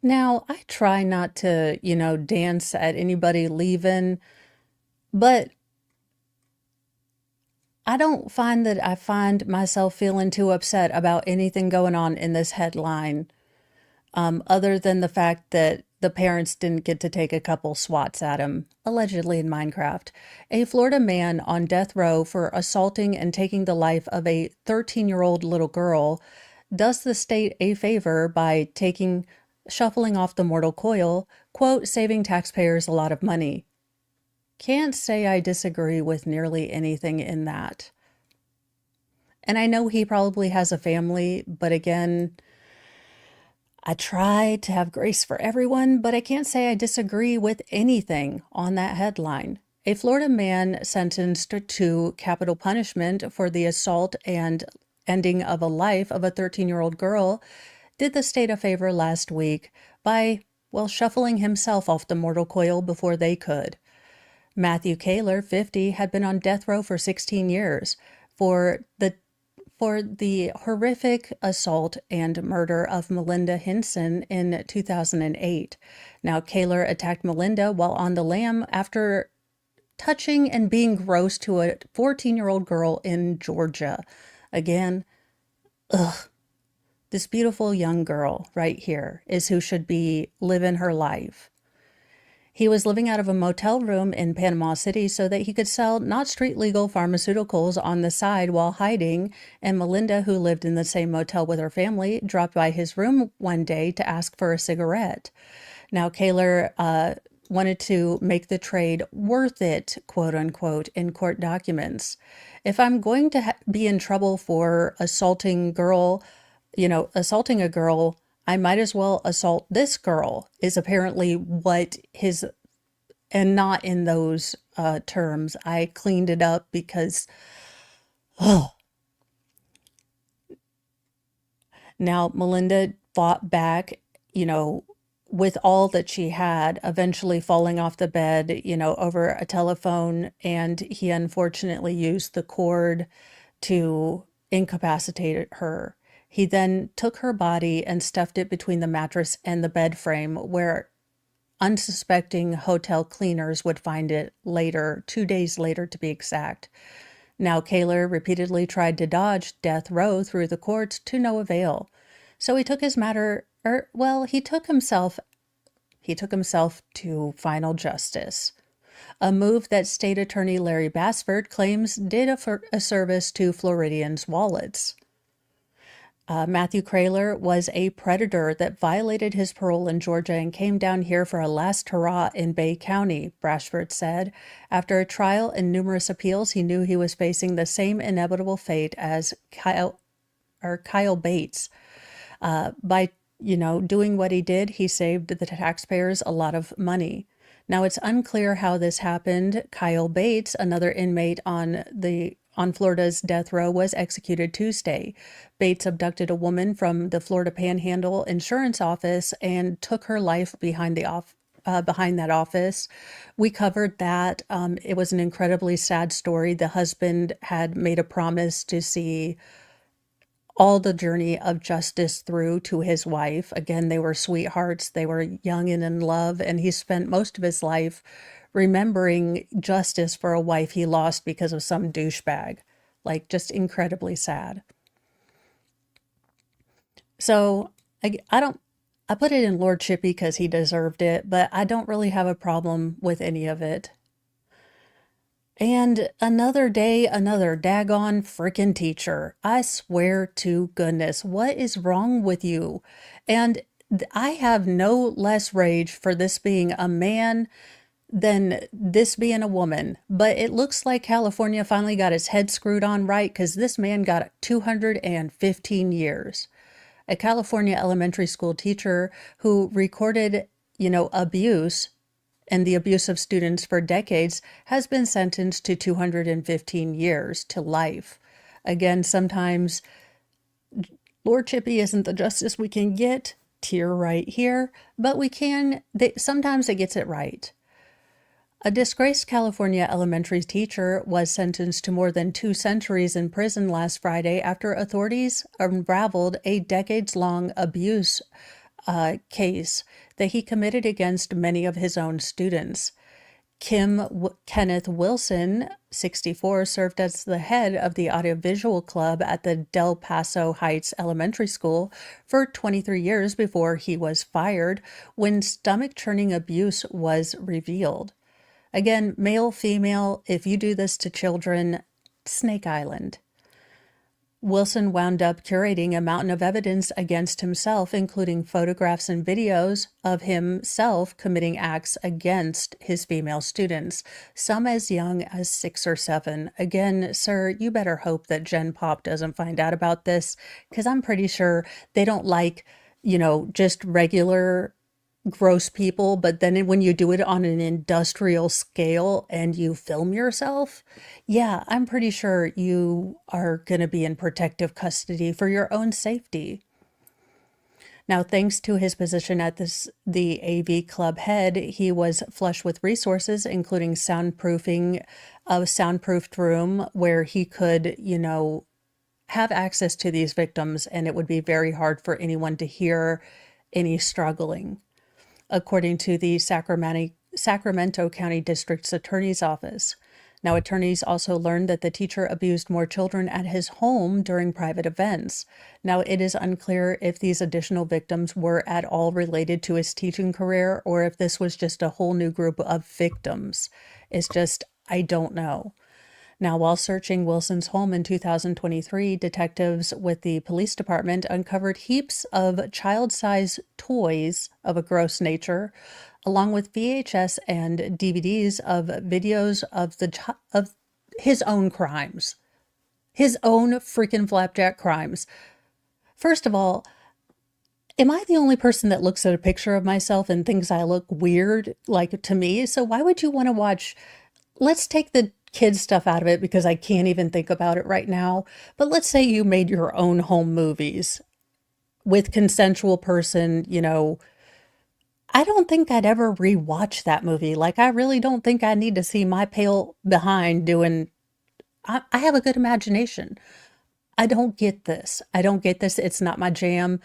Now, I try not to, dance at anybody leaving, but I don't find that I find myself feeling too upset about anything going on in this headline, other than the fact that the parents didn't get to take a couple swats at him, allegedly in Minecraft. A Florida man on death row for assaulting and taking the life of a 13-year-old little girl does the state a favor by shuffling off the mortal coil, quote, saving taxpayers a lot of money. Can't say I disagree with nearly anything in that. And I know he probably has a family, but again, I try to have grace for everyone, but I can't say I disagree with anything on that headline. A Florida man sentenced to capital punishment for the assault and ending of a life of a 13-year-old girl did the state a favor last week by, shuffling himself off the mortal coil before they could. Matthew Kaler, 50, had been on death row for 16 years for the horrific assault and murder of Melinda Hinson in 2008. Now, Kaler attacked Melinda while on the lam after touching and being gross to a 14-year-old girl in Georgia. Again, ugh. This beautiful young girl right here is who should be living her life. He was living out of a motel room in Panama City so that he could sell not street legal pharmaceuticals on the side while hiding, and Melinda, who lived in the same motel with her family, dropped by his room one day to ask for a cigarette. Now, Kaler wanted to make the trade worth it, quote unquote, in court documents. If I'm going to be in trouble for assaulting a girl, I might as well assault this girl, is apparently what his, and not in those terms. I cleaned it up because, oh. Now, Melinda fought back, with all that she had, eventually falling off the bed, over a telephone, and he unfortunately used the cord to incapacitate her. He then took her body and stuffed it between the mattress and the bed frame, where unsuspecting hotel cleaners would find it later, 2 days later to be exact. Now, Kaler repeatedly tried to dodge death row through the courts to no avail. So he took himself to final justice. A move that State Attorney Larry Bassford claims did a service to Floridians' wallets. Matthew Kaler was a predator that violated his parole in Georgia and came down here for a last hurrah in Bay County, Brashford said. After a trial and numerous appeals, he knew he was facing the same inevitable fate as Kyle Bates. By doing what he did, he saved the taxpayers a lot of money. Now, it's unclear how this happened. Kyle Bates, another inmate on Florida's death row, was executed Tuesday. Bates abducted a woman from the Florida Panhandle Insurance Office and took her life behind that office. We covered that. It was an incredibly sad story. The husband had made a promise to see all the journey of justice through to his wife. Again, they were sweethearts. They were young and in love, and he spent most of his life remembering justice for a wife he lost because of some douchebag. Like, just incredibly sad. So I put it in Lord Chippy because he deserved it, but I don't really have a problem with any of it. And another day, another daggone frickin' teacher. I swear to goodness, what is wrong with you? And I have no less rage for this being a man than this being a woman. But it looks like California finally got his head screwed on right, because this man got 215 years. A California elementary school teacher who recorded, abuse and the abuse of students for decades has been sentenced to 215 years to life. Again, sometimes Lord Chippy isn't the justice we can get, tear right here, but sometimes it gets it right. A disgraced California elementary teacher was sentenced to more than 2 centuries in prison last Friday after authorities unraveled a decades-long abuse case that he committed against many of his own students. Kenneth Wilson, 64, served as the head of the audiovisual club at the Del Paso Heights Elementary School for 23 years before he was fired when stomach-churning abuse was revealed. Again, male, female, if you do this to children, Snake Island. Wilson wound up curating a mountain of evidence against himself, including photographs and videos of himself committing acts against his female students, some as young as 6 or 7. Again, sir, you better hope that Gen Pop doesn't find out about this, because I'm pretty sure they don't like, just regular gross people, but then when you do it on an industrial scale and you film yourself, yeah, I'm pretty sure you are going to be in protective custody for your own safety. Now, thanks to his position at the AV Club head, he was flush with resources, including soundproofing, a soundproofed room where he could, have access to these victims, and it would be very hard for anyone to hear any struggling, according to the Sacramento County District's Attorney's Office. Now, attorneys also learned that the teacher abused more children at his home during private events. Now, it is unclear if these additional victims were at all related to his teaching career or if this was just a whole new group of victims. I don't know. Now, while searching Wilson's home in 2023, detectives with the police department uncovered heaps of child-sized toys of a gross nature, along with VHS and DVDs of videos of his own crimes, his own freaking flapjack crimes. First of all, am I the only person that looks at a picture of myself and thinks I look weird, like to me? So why would you want to watch? Let's take the kids stuff out of it because I can't even think about it right now. But let's say you made your own home movies with consensual person, I don't think I'd ever rewatch that movie. Like, I really don't think I need to see my pale behind doing, I have a good imagination. I don't get this. I don't get this. It's not my jam.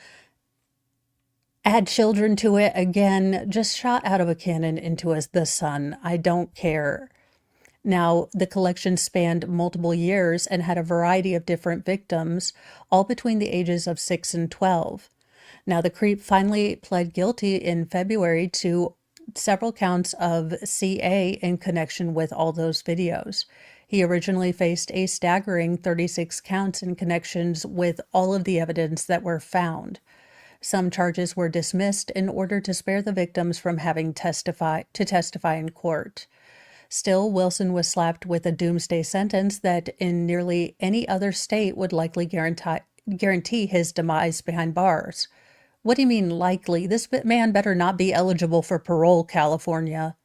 Add children to it, again, just shot out of a cannon into the sun. I don't care. Now, the collection spanned multiple years and had a variety of different victims, all between the ages of 6 and 12. Now, the creep finally pled guilty in February to several counts of CA in connection with all those videos. He originally faced a staggering 36 counts in connections with all of the evidence that were found. Some charges were dismissed in order to spare the victims from having to testify in court. Still, Wilson was slapped with a doomsday sentence that in nearly any other state would likely guarantee his demise behind bars. What do you mean likely? This man better not be eligible for parole, California.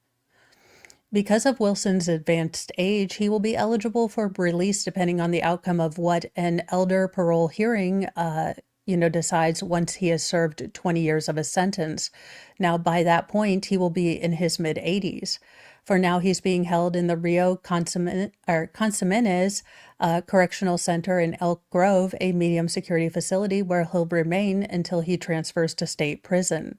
Because of Wilson's advanced age, he will be eligible for release depending on the outcome of what an elder parole hearing decides once he has served 20 years of his sentence. Now, by that point, he will be in his mid-80s. For now, he's being held in the Rio Concemenes Correctional Center in Elk Grove, a medium security facility where he'll remain until he transfers to state prison.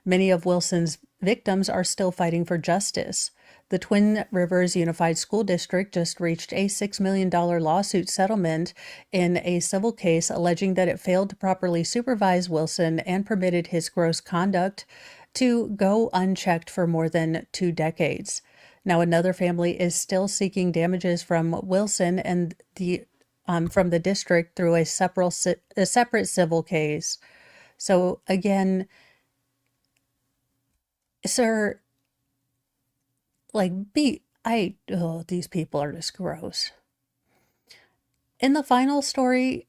Many of Wilson's victims are still fighting for justice. The Twin Rivers Unified School District just reached a $6 million lawsuit settlement in a civil case alleging that it failed to properly supervise Wilson and permitted his gross conduct to go unchecked for more than 2 decades. Now, another family is still seeking damages from Wilson and from the district through a separate civil case. So again, sir, these people are just gross. In the final story,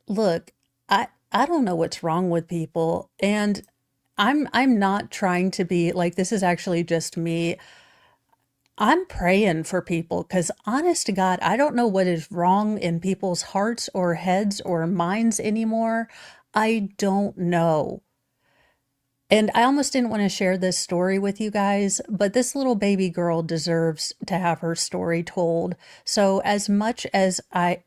look, I don't know what's wrong with people, and I'm not trying to be like, this is actually just me. I'm praying for people because honest to God, I don't know what is wrong in people's hearts or heads or minds anymore. I don't know. And I almost didn't want to share this story with you guys, but this little baby girl deserves to have her story told. So as much as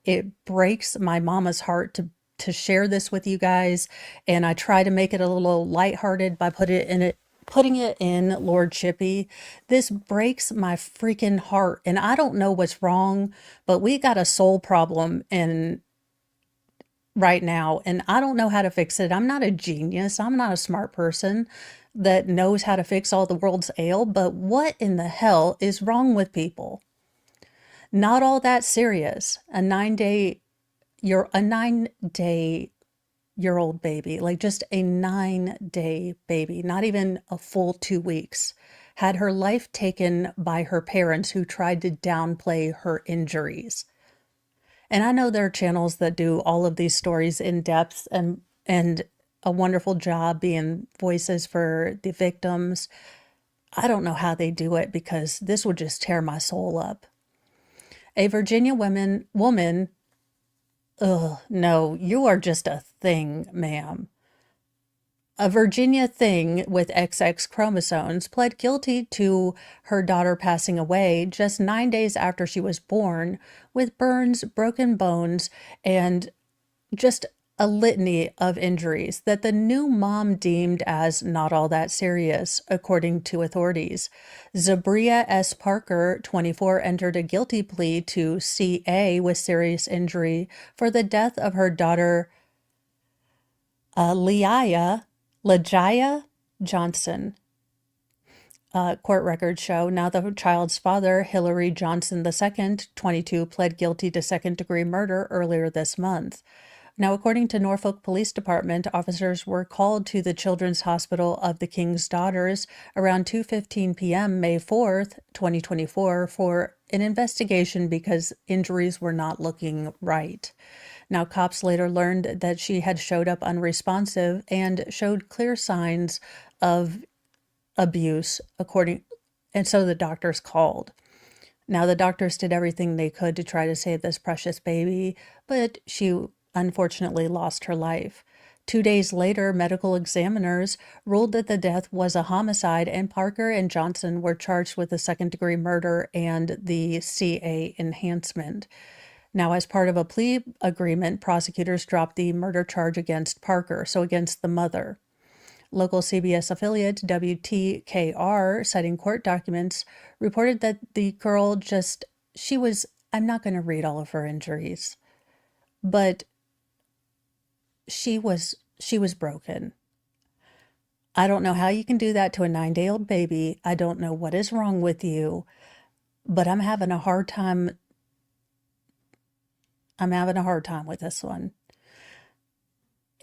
it breaks my mama's heart to share this with you guys, and I try to make it a little lighthearted by putting it in Lord Chippy, this breaks my freaking heart. And I don't know what's wrong, but we got a soul problem right now, and I don't know how to fix it. I'm not a genius. I'm not a smart person that knows how to fix all the world's ail, but what in the hell is wrong with people? Not all that serious. A 9-day-year-old baby, like just a 9-day baby, not even a full 2 weeks, had her life taken by her parents who tried to downplay her injuries. And I know there are channels that do all of these stories in depth and a wonderful job being voices for the victims. I don't know how they do it because this would just tear my soul up. A Virginia woman, no, you are just a Thing, ma'am. A Virginia Thing with XX chromosomes pled guilty to her daughter passing away just 9 days after she was born with burns, broken bones, and just a litany of injuries that the new mom deemed as not all that serious, according to authorities. Zabria S. Parker, 24, entered a guilty plea to CA with serious injury for the death of her daughter, Lajaya Johnson. Court records show now the child's father, Hillary Johnson II, 22, pled guilty to second-degree murder earlier this month. Now, according to Norfolk Police Department, officers were called to the Children's Hospital of the King's Daughters around 2:15 p.m. May 4th, 2024, for an investigation because injuries were not looking right. Now, cops later learned that she had showed up unresponsive and showed clear signs of abuse, and so the doctors called. Now, the doctors did everything they could to try to save this precious baby, but she unfortunately lost her life. 2 days later, medical examiners ruled that the death was a homicide, and Parker and Johnson were charged with the second-degree murder and the CA enhancement. Now, as part of a plea agreement, prosecutors dropped the murder charge against Parker, so against the mother. Local CBS affiliate WTKR, citing court documents, reported that the girl I'm not going to read all of her injuries, but she was broken. I don't know how you can do that to a 9-day-old baby. I don't know what is wrong with you, but I'm having a hard time with this one.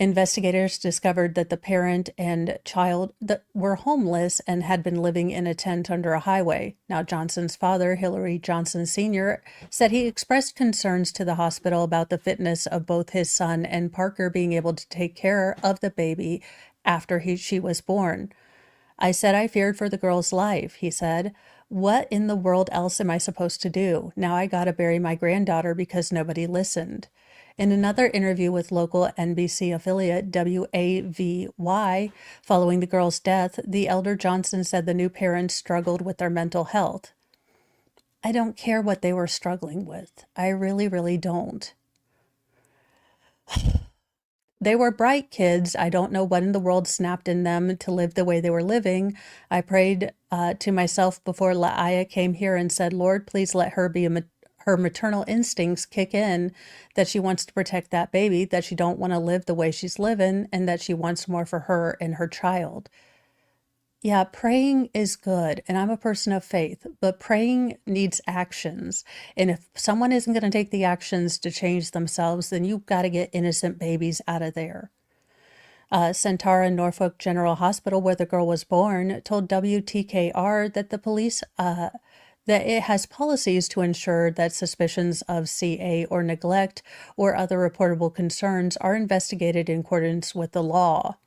Investigators discovered that the parent and child were homeless and had been living in a tent under a highway. Now, Johnson's father, Hillary Johnson Sr., said he expressed concerns to the hospital about the fitness of both his son and Parker being able to take care of the baby after she was born. I said I feared for the girl's life, he said. What in the world else am I supposed to do? Now I gotta bury my granddaughter because nobody listened. In another interview with local NBC affiliate WAVY, following the girl's death, the elder Johnson said the new parents struggled with their mental health. I don't care what they were struggling with. I really, really don't. They were bright kids. I don't know what in the world snapped in them to live the way they were living. I prayed to myself before Laaya came here and said, Lord, please let her be her maternal instincts kick in, that she wants to protect that baby, that she don't want to live the way she's living, and that she wants more for her and her child. Yeah, praying is good, and I'm a person of faith, but praying needs actions. And if someone isn't going to take the actions to change themselves, then you've got to get innocent babies out of there. Centara Norfolk General Hospital, where the girl was born, told WTKR that the police that it has policies to ensure that suspicions of CA or neglect or other reportable concerns are investigated in accordance with the law.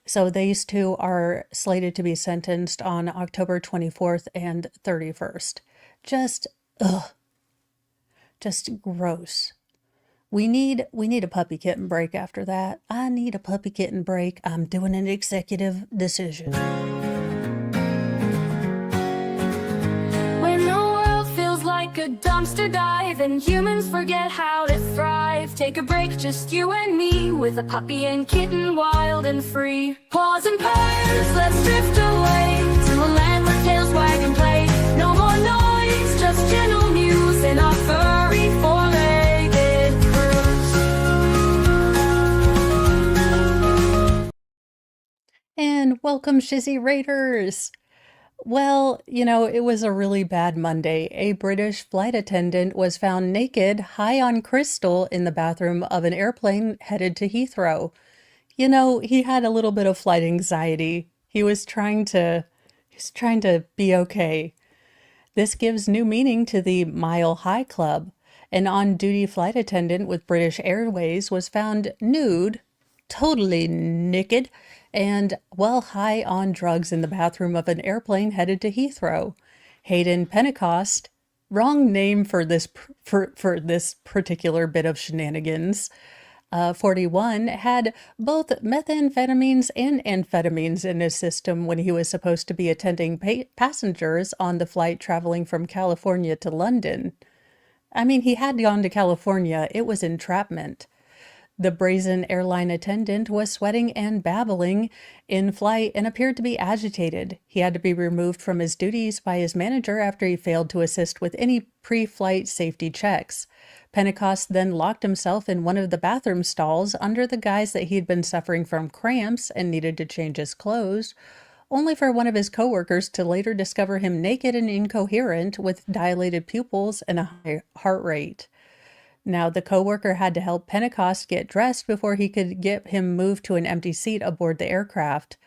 So these two are slated to be sentenced on October 24th and 31st. Just gross. We need a puppy kitten break after that. I need a puppy kitten break. I'm doing an executive decision. When the world feels like a dumpster dive and humans forget how to thrive, take a break, just you and me, with a puppy and kitten, wild and free. Paws and purrs, let's drift away to a land where tails wag and play. No more noise, just gentle muse in our furry four-legged cruise. And welcome, Shizzy Raiders! Well, it was a really bad Monday. A British flight attendant was found naked, high on crystal, in the bathroom of an airplane headed to Heathrow. He had a little bit of flight anxiety. He was trying to be okay. This gives new meaning to the Mile High Club. An on-duty flight attendant with British Airways was found nude, totally naked, and high on drugs in the bathroom of an airplane headed to Heathrow. Hayden Pentecost, wrong name for this particular bit of shenanigans, 41, had both methamphetamines and amphetamines in his system when he was supposed to be attending passengers on the flight traveling from California to London. I mean, he had gone to California. It was entrapment. The brazen airline attendant was sweating and babbling in flight and appeared to be agitated. He had to be removed from his duties by his manager after he failed to assist with any pre-flight safety checks. Pentecost then locked himself in one of the bathroom stalls under the guise that he had been suffering from cramps and needed to change his clothes, only for one of his coworkers to later discover him naked and incoherent with dilated pupils and a high heart rate. Now, the coworker had to help Pentecost get dressed before he could get him moved to an empty seat aboard the aircraft.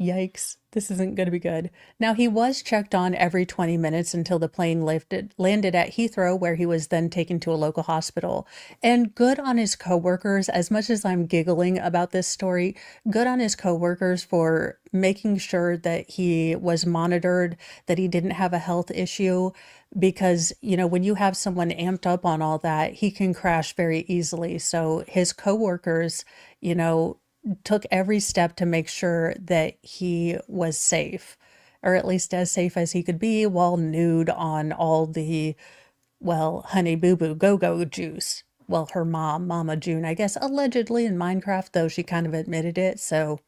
Yikes, this isn't going to be good. Now, he was checked on every 20 minutes until the plane landed at Heathrow, where he was then taken to a local hospital. And good on his coworkers, as much as I'm giggling about this story, good on his coworkers for making sure that he was monitored, that he didn't have a health issue, because, you know, when you have someone amped up on all that, he can crash very easily. So his coworkers, you know, took every step to make sure that he was safe, or at least as safe as he could be while nude on all the, well, Honey Boo Boo Go-Go juice. Well, her mom, Mama June, I guess, allegedly in Minecraft, though she kind of admitted it, so...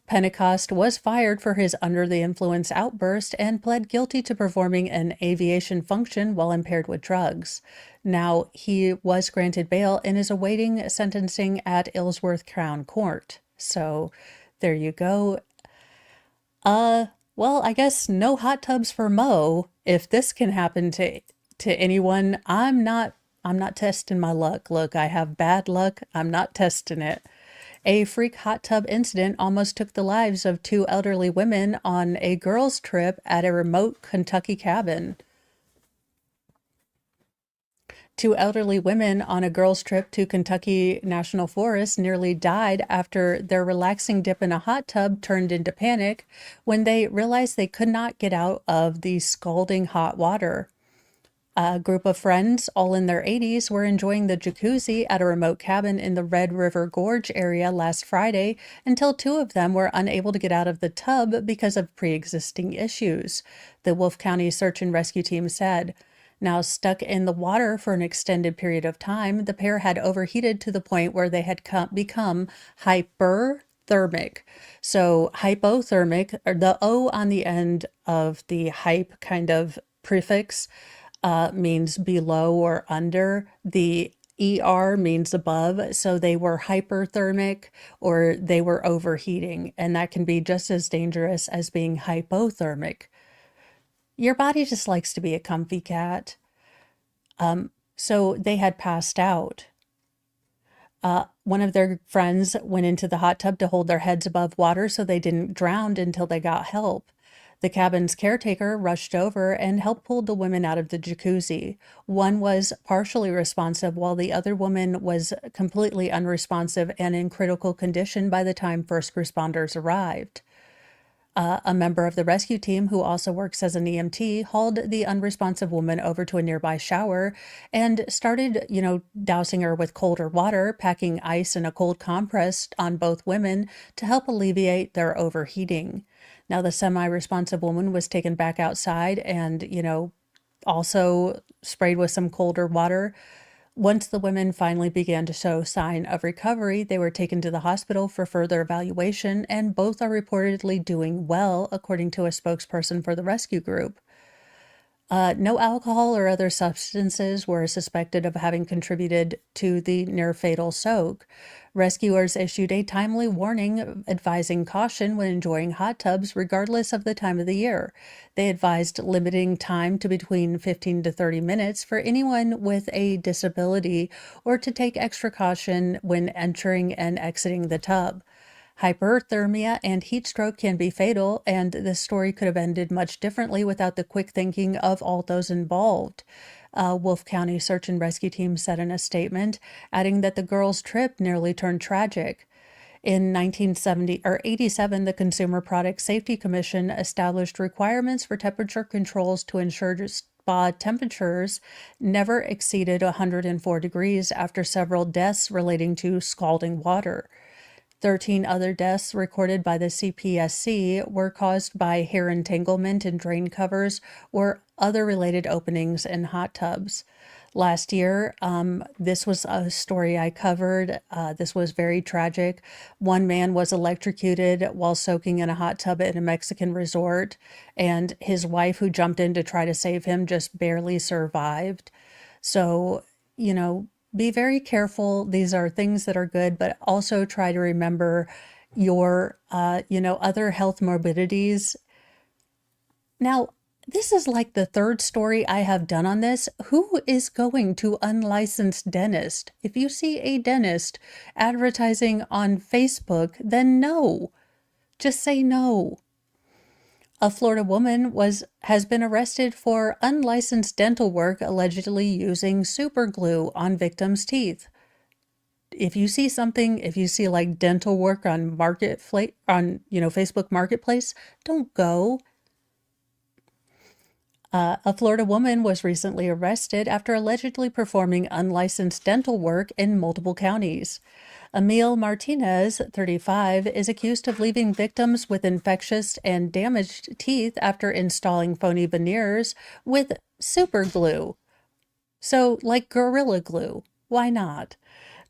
Pentecost was fired for his under-the-influence outburst and pled guilty to performing an aviation function while impaired with drugs. Now, he was granted bail and is awaiting sentencing at Ilsworth Crown Court. So, there you go. Well, I guess no hot tubs for Mo. If this can happen to anyone, I'm not testing my luck. Look, I have bad luck. I'm not testing it. A freak hot tub incident almost took the lives of two elderly women on a girls' trip at a remote Kentucky cabin. Two elderly women on a girls' trip to Kentucky National Forest nearly died after their relaxing dip in a hot tub turned into panic when they realized they could not get out of the scalding hot water. A group of friends, all in their 80s, were enjoying the jacuzzi at a remote cabin in the Red River Gorge area last Friday until two of them were unable to get out of the tub because of pre-existing issues, the Wolfe County Search and Rescue Team said. Now stuck in the water for an extended period of time, the pair had overheated to the point where they had become hyperthermic. So hypothermic, or the O on the end of the hype kind of prefix, means below or under. The ER means above. So they were hyperthermic or they were overheating. And that can be just as dangerous as being hypothermic. Your body just likes to be a comfy cat. So they had passed out. One of their friends went into the hot tub to hold their heads above water so they didn't drown until they got help. The cabin's caretaker rushed over and helped pull the women out of the jacuzzi. One was partially responsive, while the other woman was completely unresponsive and in critical condition by the time first responders arrived. A member of the rescue team, who also works as an EMT, hauled the unresponsive woman over to a nearby shower and started, dousing her with colder water, packing ice and a cold compress on both women to help alleviate their overheating. Now, the semi-responsive woman was taken back outside and, also sprayed with some colder water. Once the women finally began to show sign of recovery, they were taken to the hospital for further evaluation, and both are reportedly doing well, according to a spokesperson for the rescue group. No alcohol or other substances were suspected of having contributed to the near-fatal soak. Rescuers issued a timely warning advising caution when enjoying hot tubs, regardless of the time of the year. They advised limiting time to between 15 to 30 minutes for anyone with a disability, or to take extra caution when entering and exiting the tub. Hyperthermia and heat stroke can be fatal, and this story could have ended much differently without the quick thinking of all those involved. Wolfe County Search and Rescue Team said in a statement, adding that the girls' trip nearly turned tragic. In 1987, the Consumer Product Safety Commission established requirements for temperature controls to ensure spa temperatures never exceeded 104 degrees after several deaths relating to scalding water. 13 other deaths recorded by the CPSC were caused by hair entanglement in drain covers or other related openings in hot tubs. Last year, this was a story I covered. This was very tragic. One man was electrocuted while soaking in a hot tub at a Mexican resort, and his wife, who jumped in to try to save him, just barely survived. So, be very careful. These are things that are good, but also try to remember your, other health morbidities. Now, this is like the third story I have done on this. Who is going to unlicensed dentist? If you see a dentist advertising on Facebook, then no. Just say no. A Florida woman has been arrested for unlicensed dental work, allegedly using super glue on victims' teeth. If you see like dental work on Facebook Marketplace, don't go. A Florida woman was recently arrested after allegedly performing unlicensed dental work in multiple counties. Emil Martinez, 35, is accused of leaving victims with infectious and damaged teeth after installing phony veneers with super glue. So, like Gorilla Glue, why not?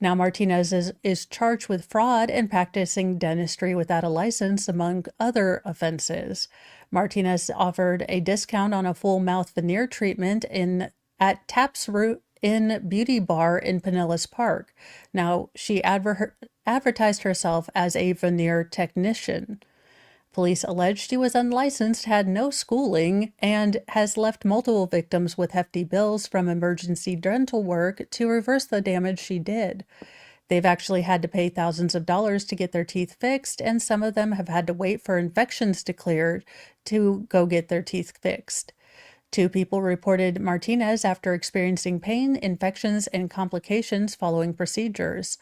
Now, Martinez is charged with fraud and practicing dentistry without a license, among other offenses. Martinez offered a discount on a full mouth veneer treatment at Taps Root in Beauty Bar in Pinellas Park. Now, she advertised herself as a veneer technician. Police alleged she was unlicensed, had no schooling, and has left multiple victims with hefty bills from emergency dental work to reverse the damage she did. They've actually had to pay thousands of dollars to get their teeth fixed, and some of them have had to wait for infections to clear to go get their teeth fixed. 2 people reported Martinez after experiencing pain, infections, and complications following procedures.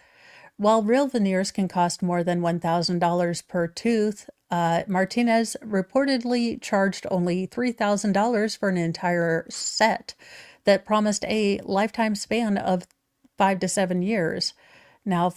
While real veneers can cost more than $1,000 per tooth, Martinez reportedly charged only $3,000 for an entire set that promised a lifetime span of 5 to 7 years. Now,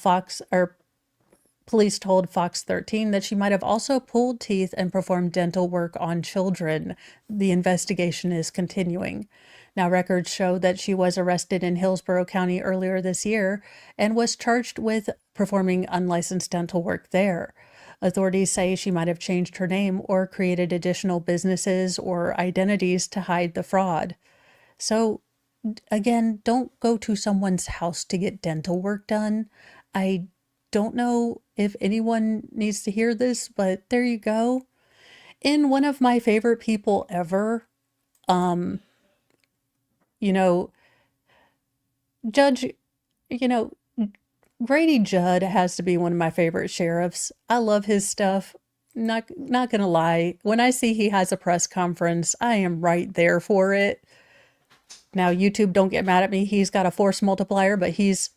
police told Fox 13 that she might have also pulled teeth and performed dental work on children. The investigation is continuing. Now, records show that she was arrested in Hillsborough County earlier this year and was charged with performing unlicensed dental work there. Authorities say she might have changed her name or created additional businesses or identities to hide the fraud. So, again, don't go to someone's house to get dental work done. I don't know if anyone needs to hear this, but there you go. In one of my favorite people ever, Judge, Grady Judd has to be one of my favorite sheriffs. I love his stuff. Not gonna lie. When I see he has a press conference, I am right there for it. Now, YouTube, don't get mad at me. He's got a force multiplier, but he's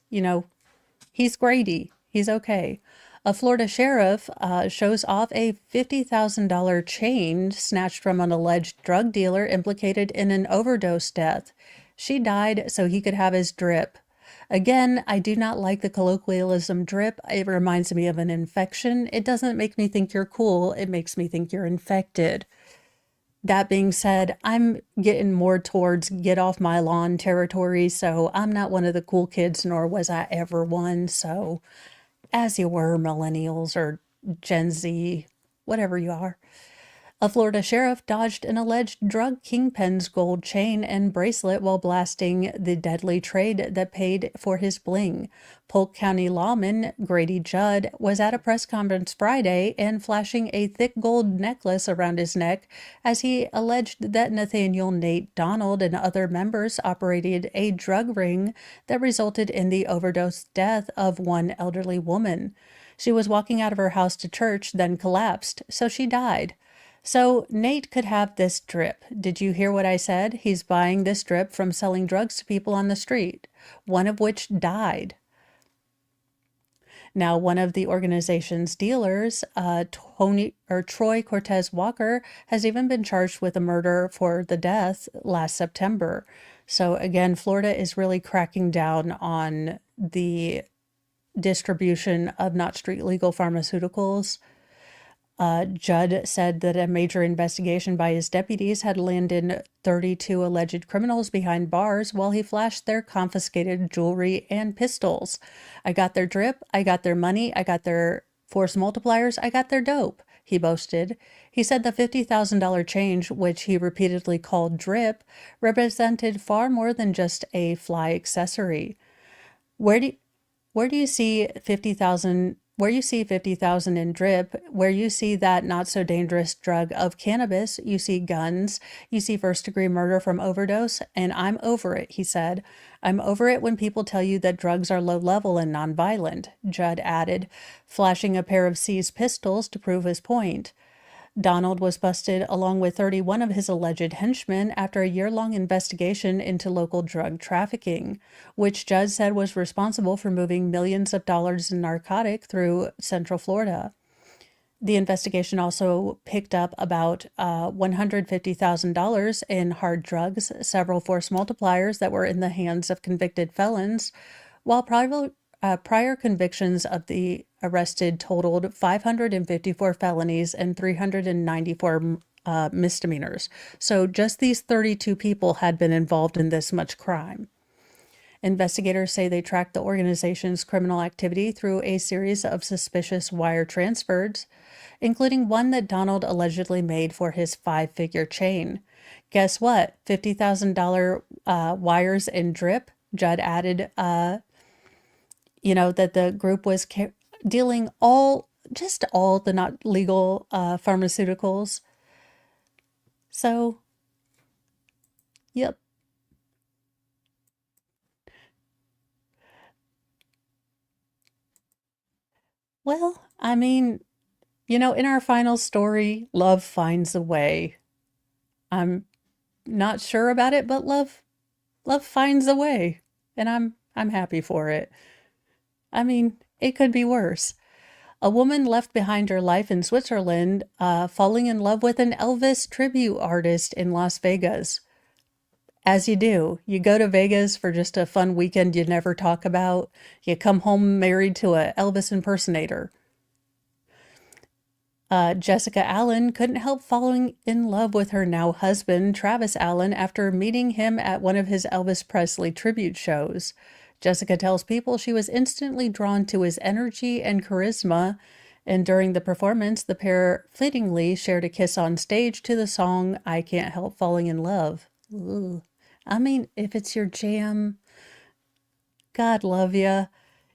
Grady. He's okay. A Florida sheriff shows off a $50,000 chain snatched from an alleged drug dealer implicated in an overdose death. She died so he could have his drip. Again, I do not like the colloquialism drip. It reminds me of an infection. It doesn't make me think you're cool. It makes me think you're infected. That being said, I'm getting more towards get off my lawn territory, so I'm not one of the cool kids, nor was I ever one. So, as you were, millennials or Gen Z, whatever you are. A Florida sheriff dodged an alleged drug kingpin's gold chain and bracelet while blasting the deadly trade that paid for his bling. Polk County lawman Grady Judd was at a press conference Friday and flashing a thick gold necklace around his neck as he alleged that Nathaniel Nate Donald and other members operated a drug ring that resulted in the overdose death of one elderly woman. She was walking out of her house to church, then collapsed, so she died. So Nate could have this drip. Did you hear what I said? He's buying this drip from selling drugs to people on the street, one of which died. Now, one of the organization's dealers, Troy Cortez Walker, has even been charged with a murder for the death last September. So again, Florida is really cracking down on the distribution of not street legal pharmaceuticals. Judd said that a major investigation by his deputies had landed 32 alleged criminals behind bars while he flashed their confiscated jewelry and pistols. I got their drip, I got their money, I got their force multipliers, I got their dope, he boasted. He said the $50,000 change, which he repeatedly called drip, represented far more than just a fly accessory. Where do where do you see 50,000 where you see 50,000 in drip, where you see that not so dangerous drug of cannabis, you see guns, you see first-degree murder from overdose, and I'm over it, he said. I'm over it when people tell you that drugs are low level and nonviolent, Judd added, flashing a pair of seized pistols to prove his point. Donald was busted along with 31 of his alleged henchmen after a year-long investigation into local drug trafficking, which Judd said was responsible for moving millions of dollars in narcotic through Central Florida. The investigation also picked up about $150,000 in hard drugs, several force multipliers that were in the hands of convicted felons, while prior convictions of the arrested totaled 554 felonies and 394 misdemeanors. So just these 32 people had been involved in this much crime. Investigators say they tracked the organization's criminal activity through a series of suspicious wire transfers, including one that Donald allegedly made for his 5-figure chain. Guess what? $50,000 wires in drip. Judd added, that the group was dealing just all the not legal pharmaceuticals. So, yep. Well, I mean, in our final story, love finds a way. I'm not sure about it, but love finds a way, and I'm happy for it. I mean, it could be worse. A woman left behind her life in Switzerland, falling in love with an Elvis tribute artist in Las Vegas. As you do, you go to Vegas for just a fun weekend you never talk about. You come home married to a Elvis impersonator. Jessica Allen couldn't help falling in love with her now husband, Travis Allen, after meeting him at one of his Elvis Presley tribute shows. Jessica tells People she was instantly drawn to his energy and charisma, and during the performance, the pair fleetingly shared a kiss on stage to the song I Can't Help Falling in Love. Ooh. I mean, if it's your jam, God love ya.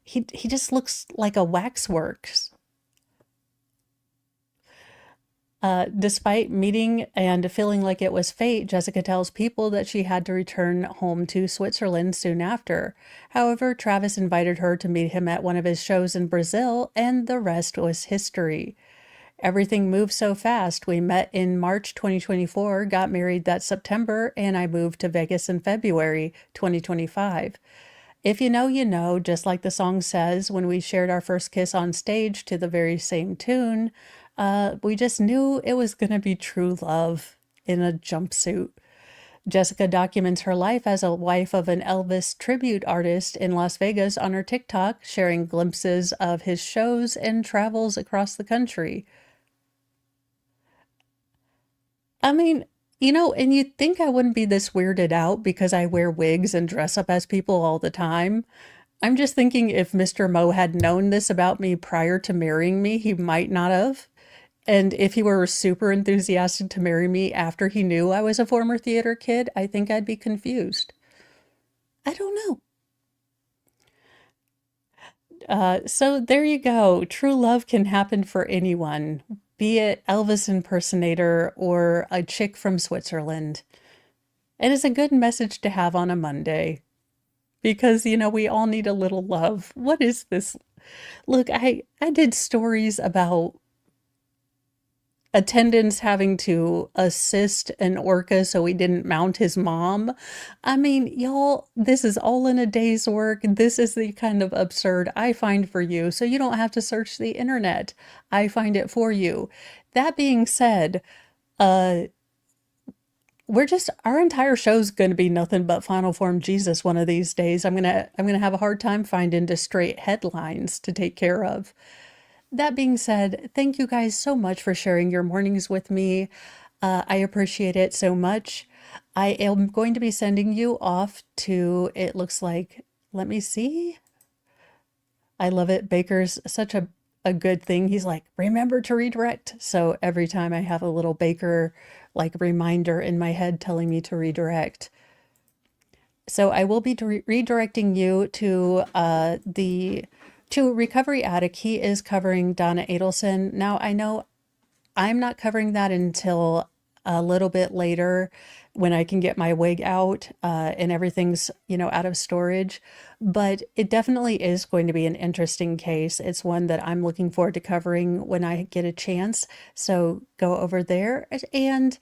He just looks like a waxworks. Despite meeting and feeling like it was fate, Jessica tells People that she had to return home to Switzerland soon after. However, Travis invited her to meet him at one of his shows in Brazil, and the rest was history. Everything moved so fast. We met in March 2024, got married that September, and I moved to Vegas in February 2025. If you know, you know, just like the song says, when we shared our first kiss on stage to the very same tune, we just knew it was going to be true love in a jumpsuit. Jessica documents her life as a wife of an Elvis tribute artist in Las Vegas on her TikTok, sharing glimpses of his shows and travels across the country. I mean, and you'd think I wouldn't be this weirded out because I wear wigs and dress up as people all the time. I'm just thinking if Mr. Mo had known this about me prior to marrying me, he might not have. And if he were super enthusiastic to marry me after he knew I was a former theater kid, I think I'd be confused. I don't know. So there you go. True love can happen for anyone, be it Elvis impersonator or a chick from Switzerland. It is a good message to have on a Monday because, we all need a little love. What is this? Look, I did stories about attendants having to assist an orca so he didn't mount his mom. I mean, y'all, this is all in a day's work. This is the kind of absurd I find for you, so you don't have to search the internet. I find it for you. That being said, uh, our entire show's gonna be nothing but Final Form Jesus one of these days. I'm gonna have a hard time finding just straight headlines to take care of. That being said, thank you guys so much for sharing your mornings with me. I appreciate it so much. I am going to be sending you off to, it looks like, let me see. I love it. Baker's such a good thing. He's like, remember to redirect. So every time I have a little Baker like reminder in my head telling me to redirect. So I will be redirecting you to to Recovery Attic. He is covering Donna Adelson. Now I know I'm not covering that until a little bit later when I can get my wig out and everything's, out of storage. But it definitely is going to be an interesting case. It's one that I'm looking forward to covering when I get a chance. So go over there and,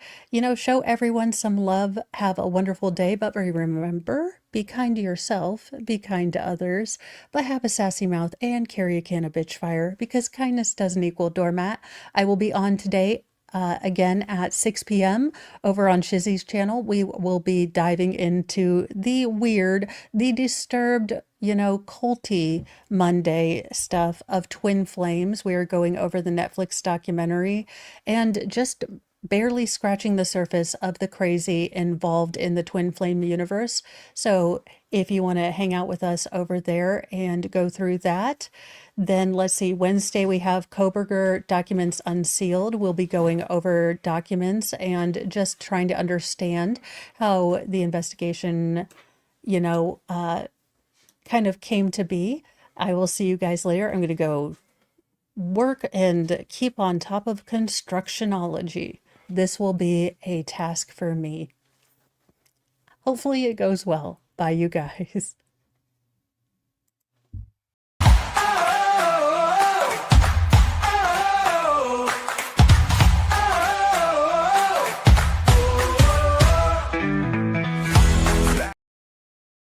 show everyone some love. Have a wonderful day. But remember, be kind to yourself, be kind to others, but have a sassy mouth and carry a can of bitch fire because kindness doesn't equal doormat. I will be on today again at 6 p.m. over on Shizzy's channel. We will be diving into the weird, the disturbed, culty Monday stuff of Twin Flames. We are going over the Netflix documentary and just barely scratching the surface of the crazy involved in the Twin Flame universe. So if you want to hang out with us over there and go through that, then let's see, Wednesday we have Koberger Documents Unsealed. We'll be going over documents and just trying to understand how the investigation, kind of came to be. I will see you guys later. I'm going to go work and keep on top of constructionology. This will be a task for me. Hopefully it goes well. Bye, you guys.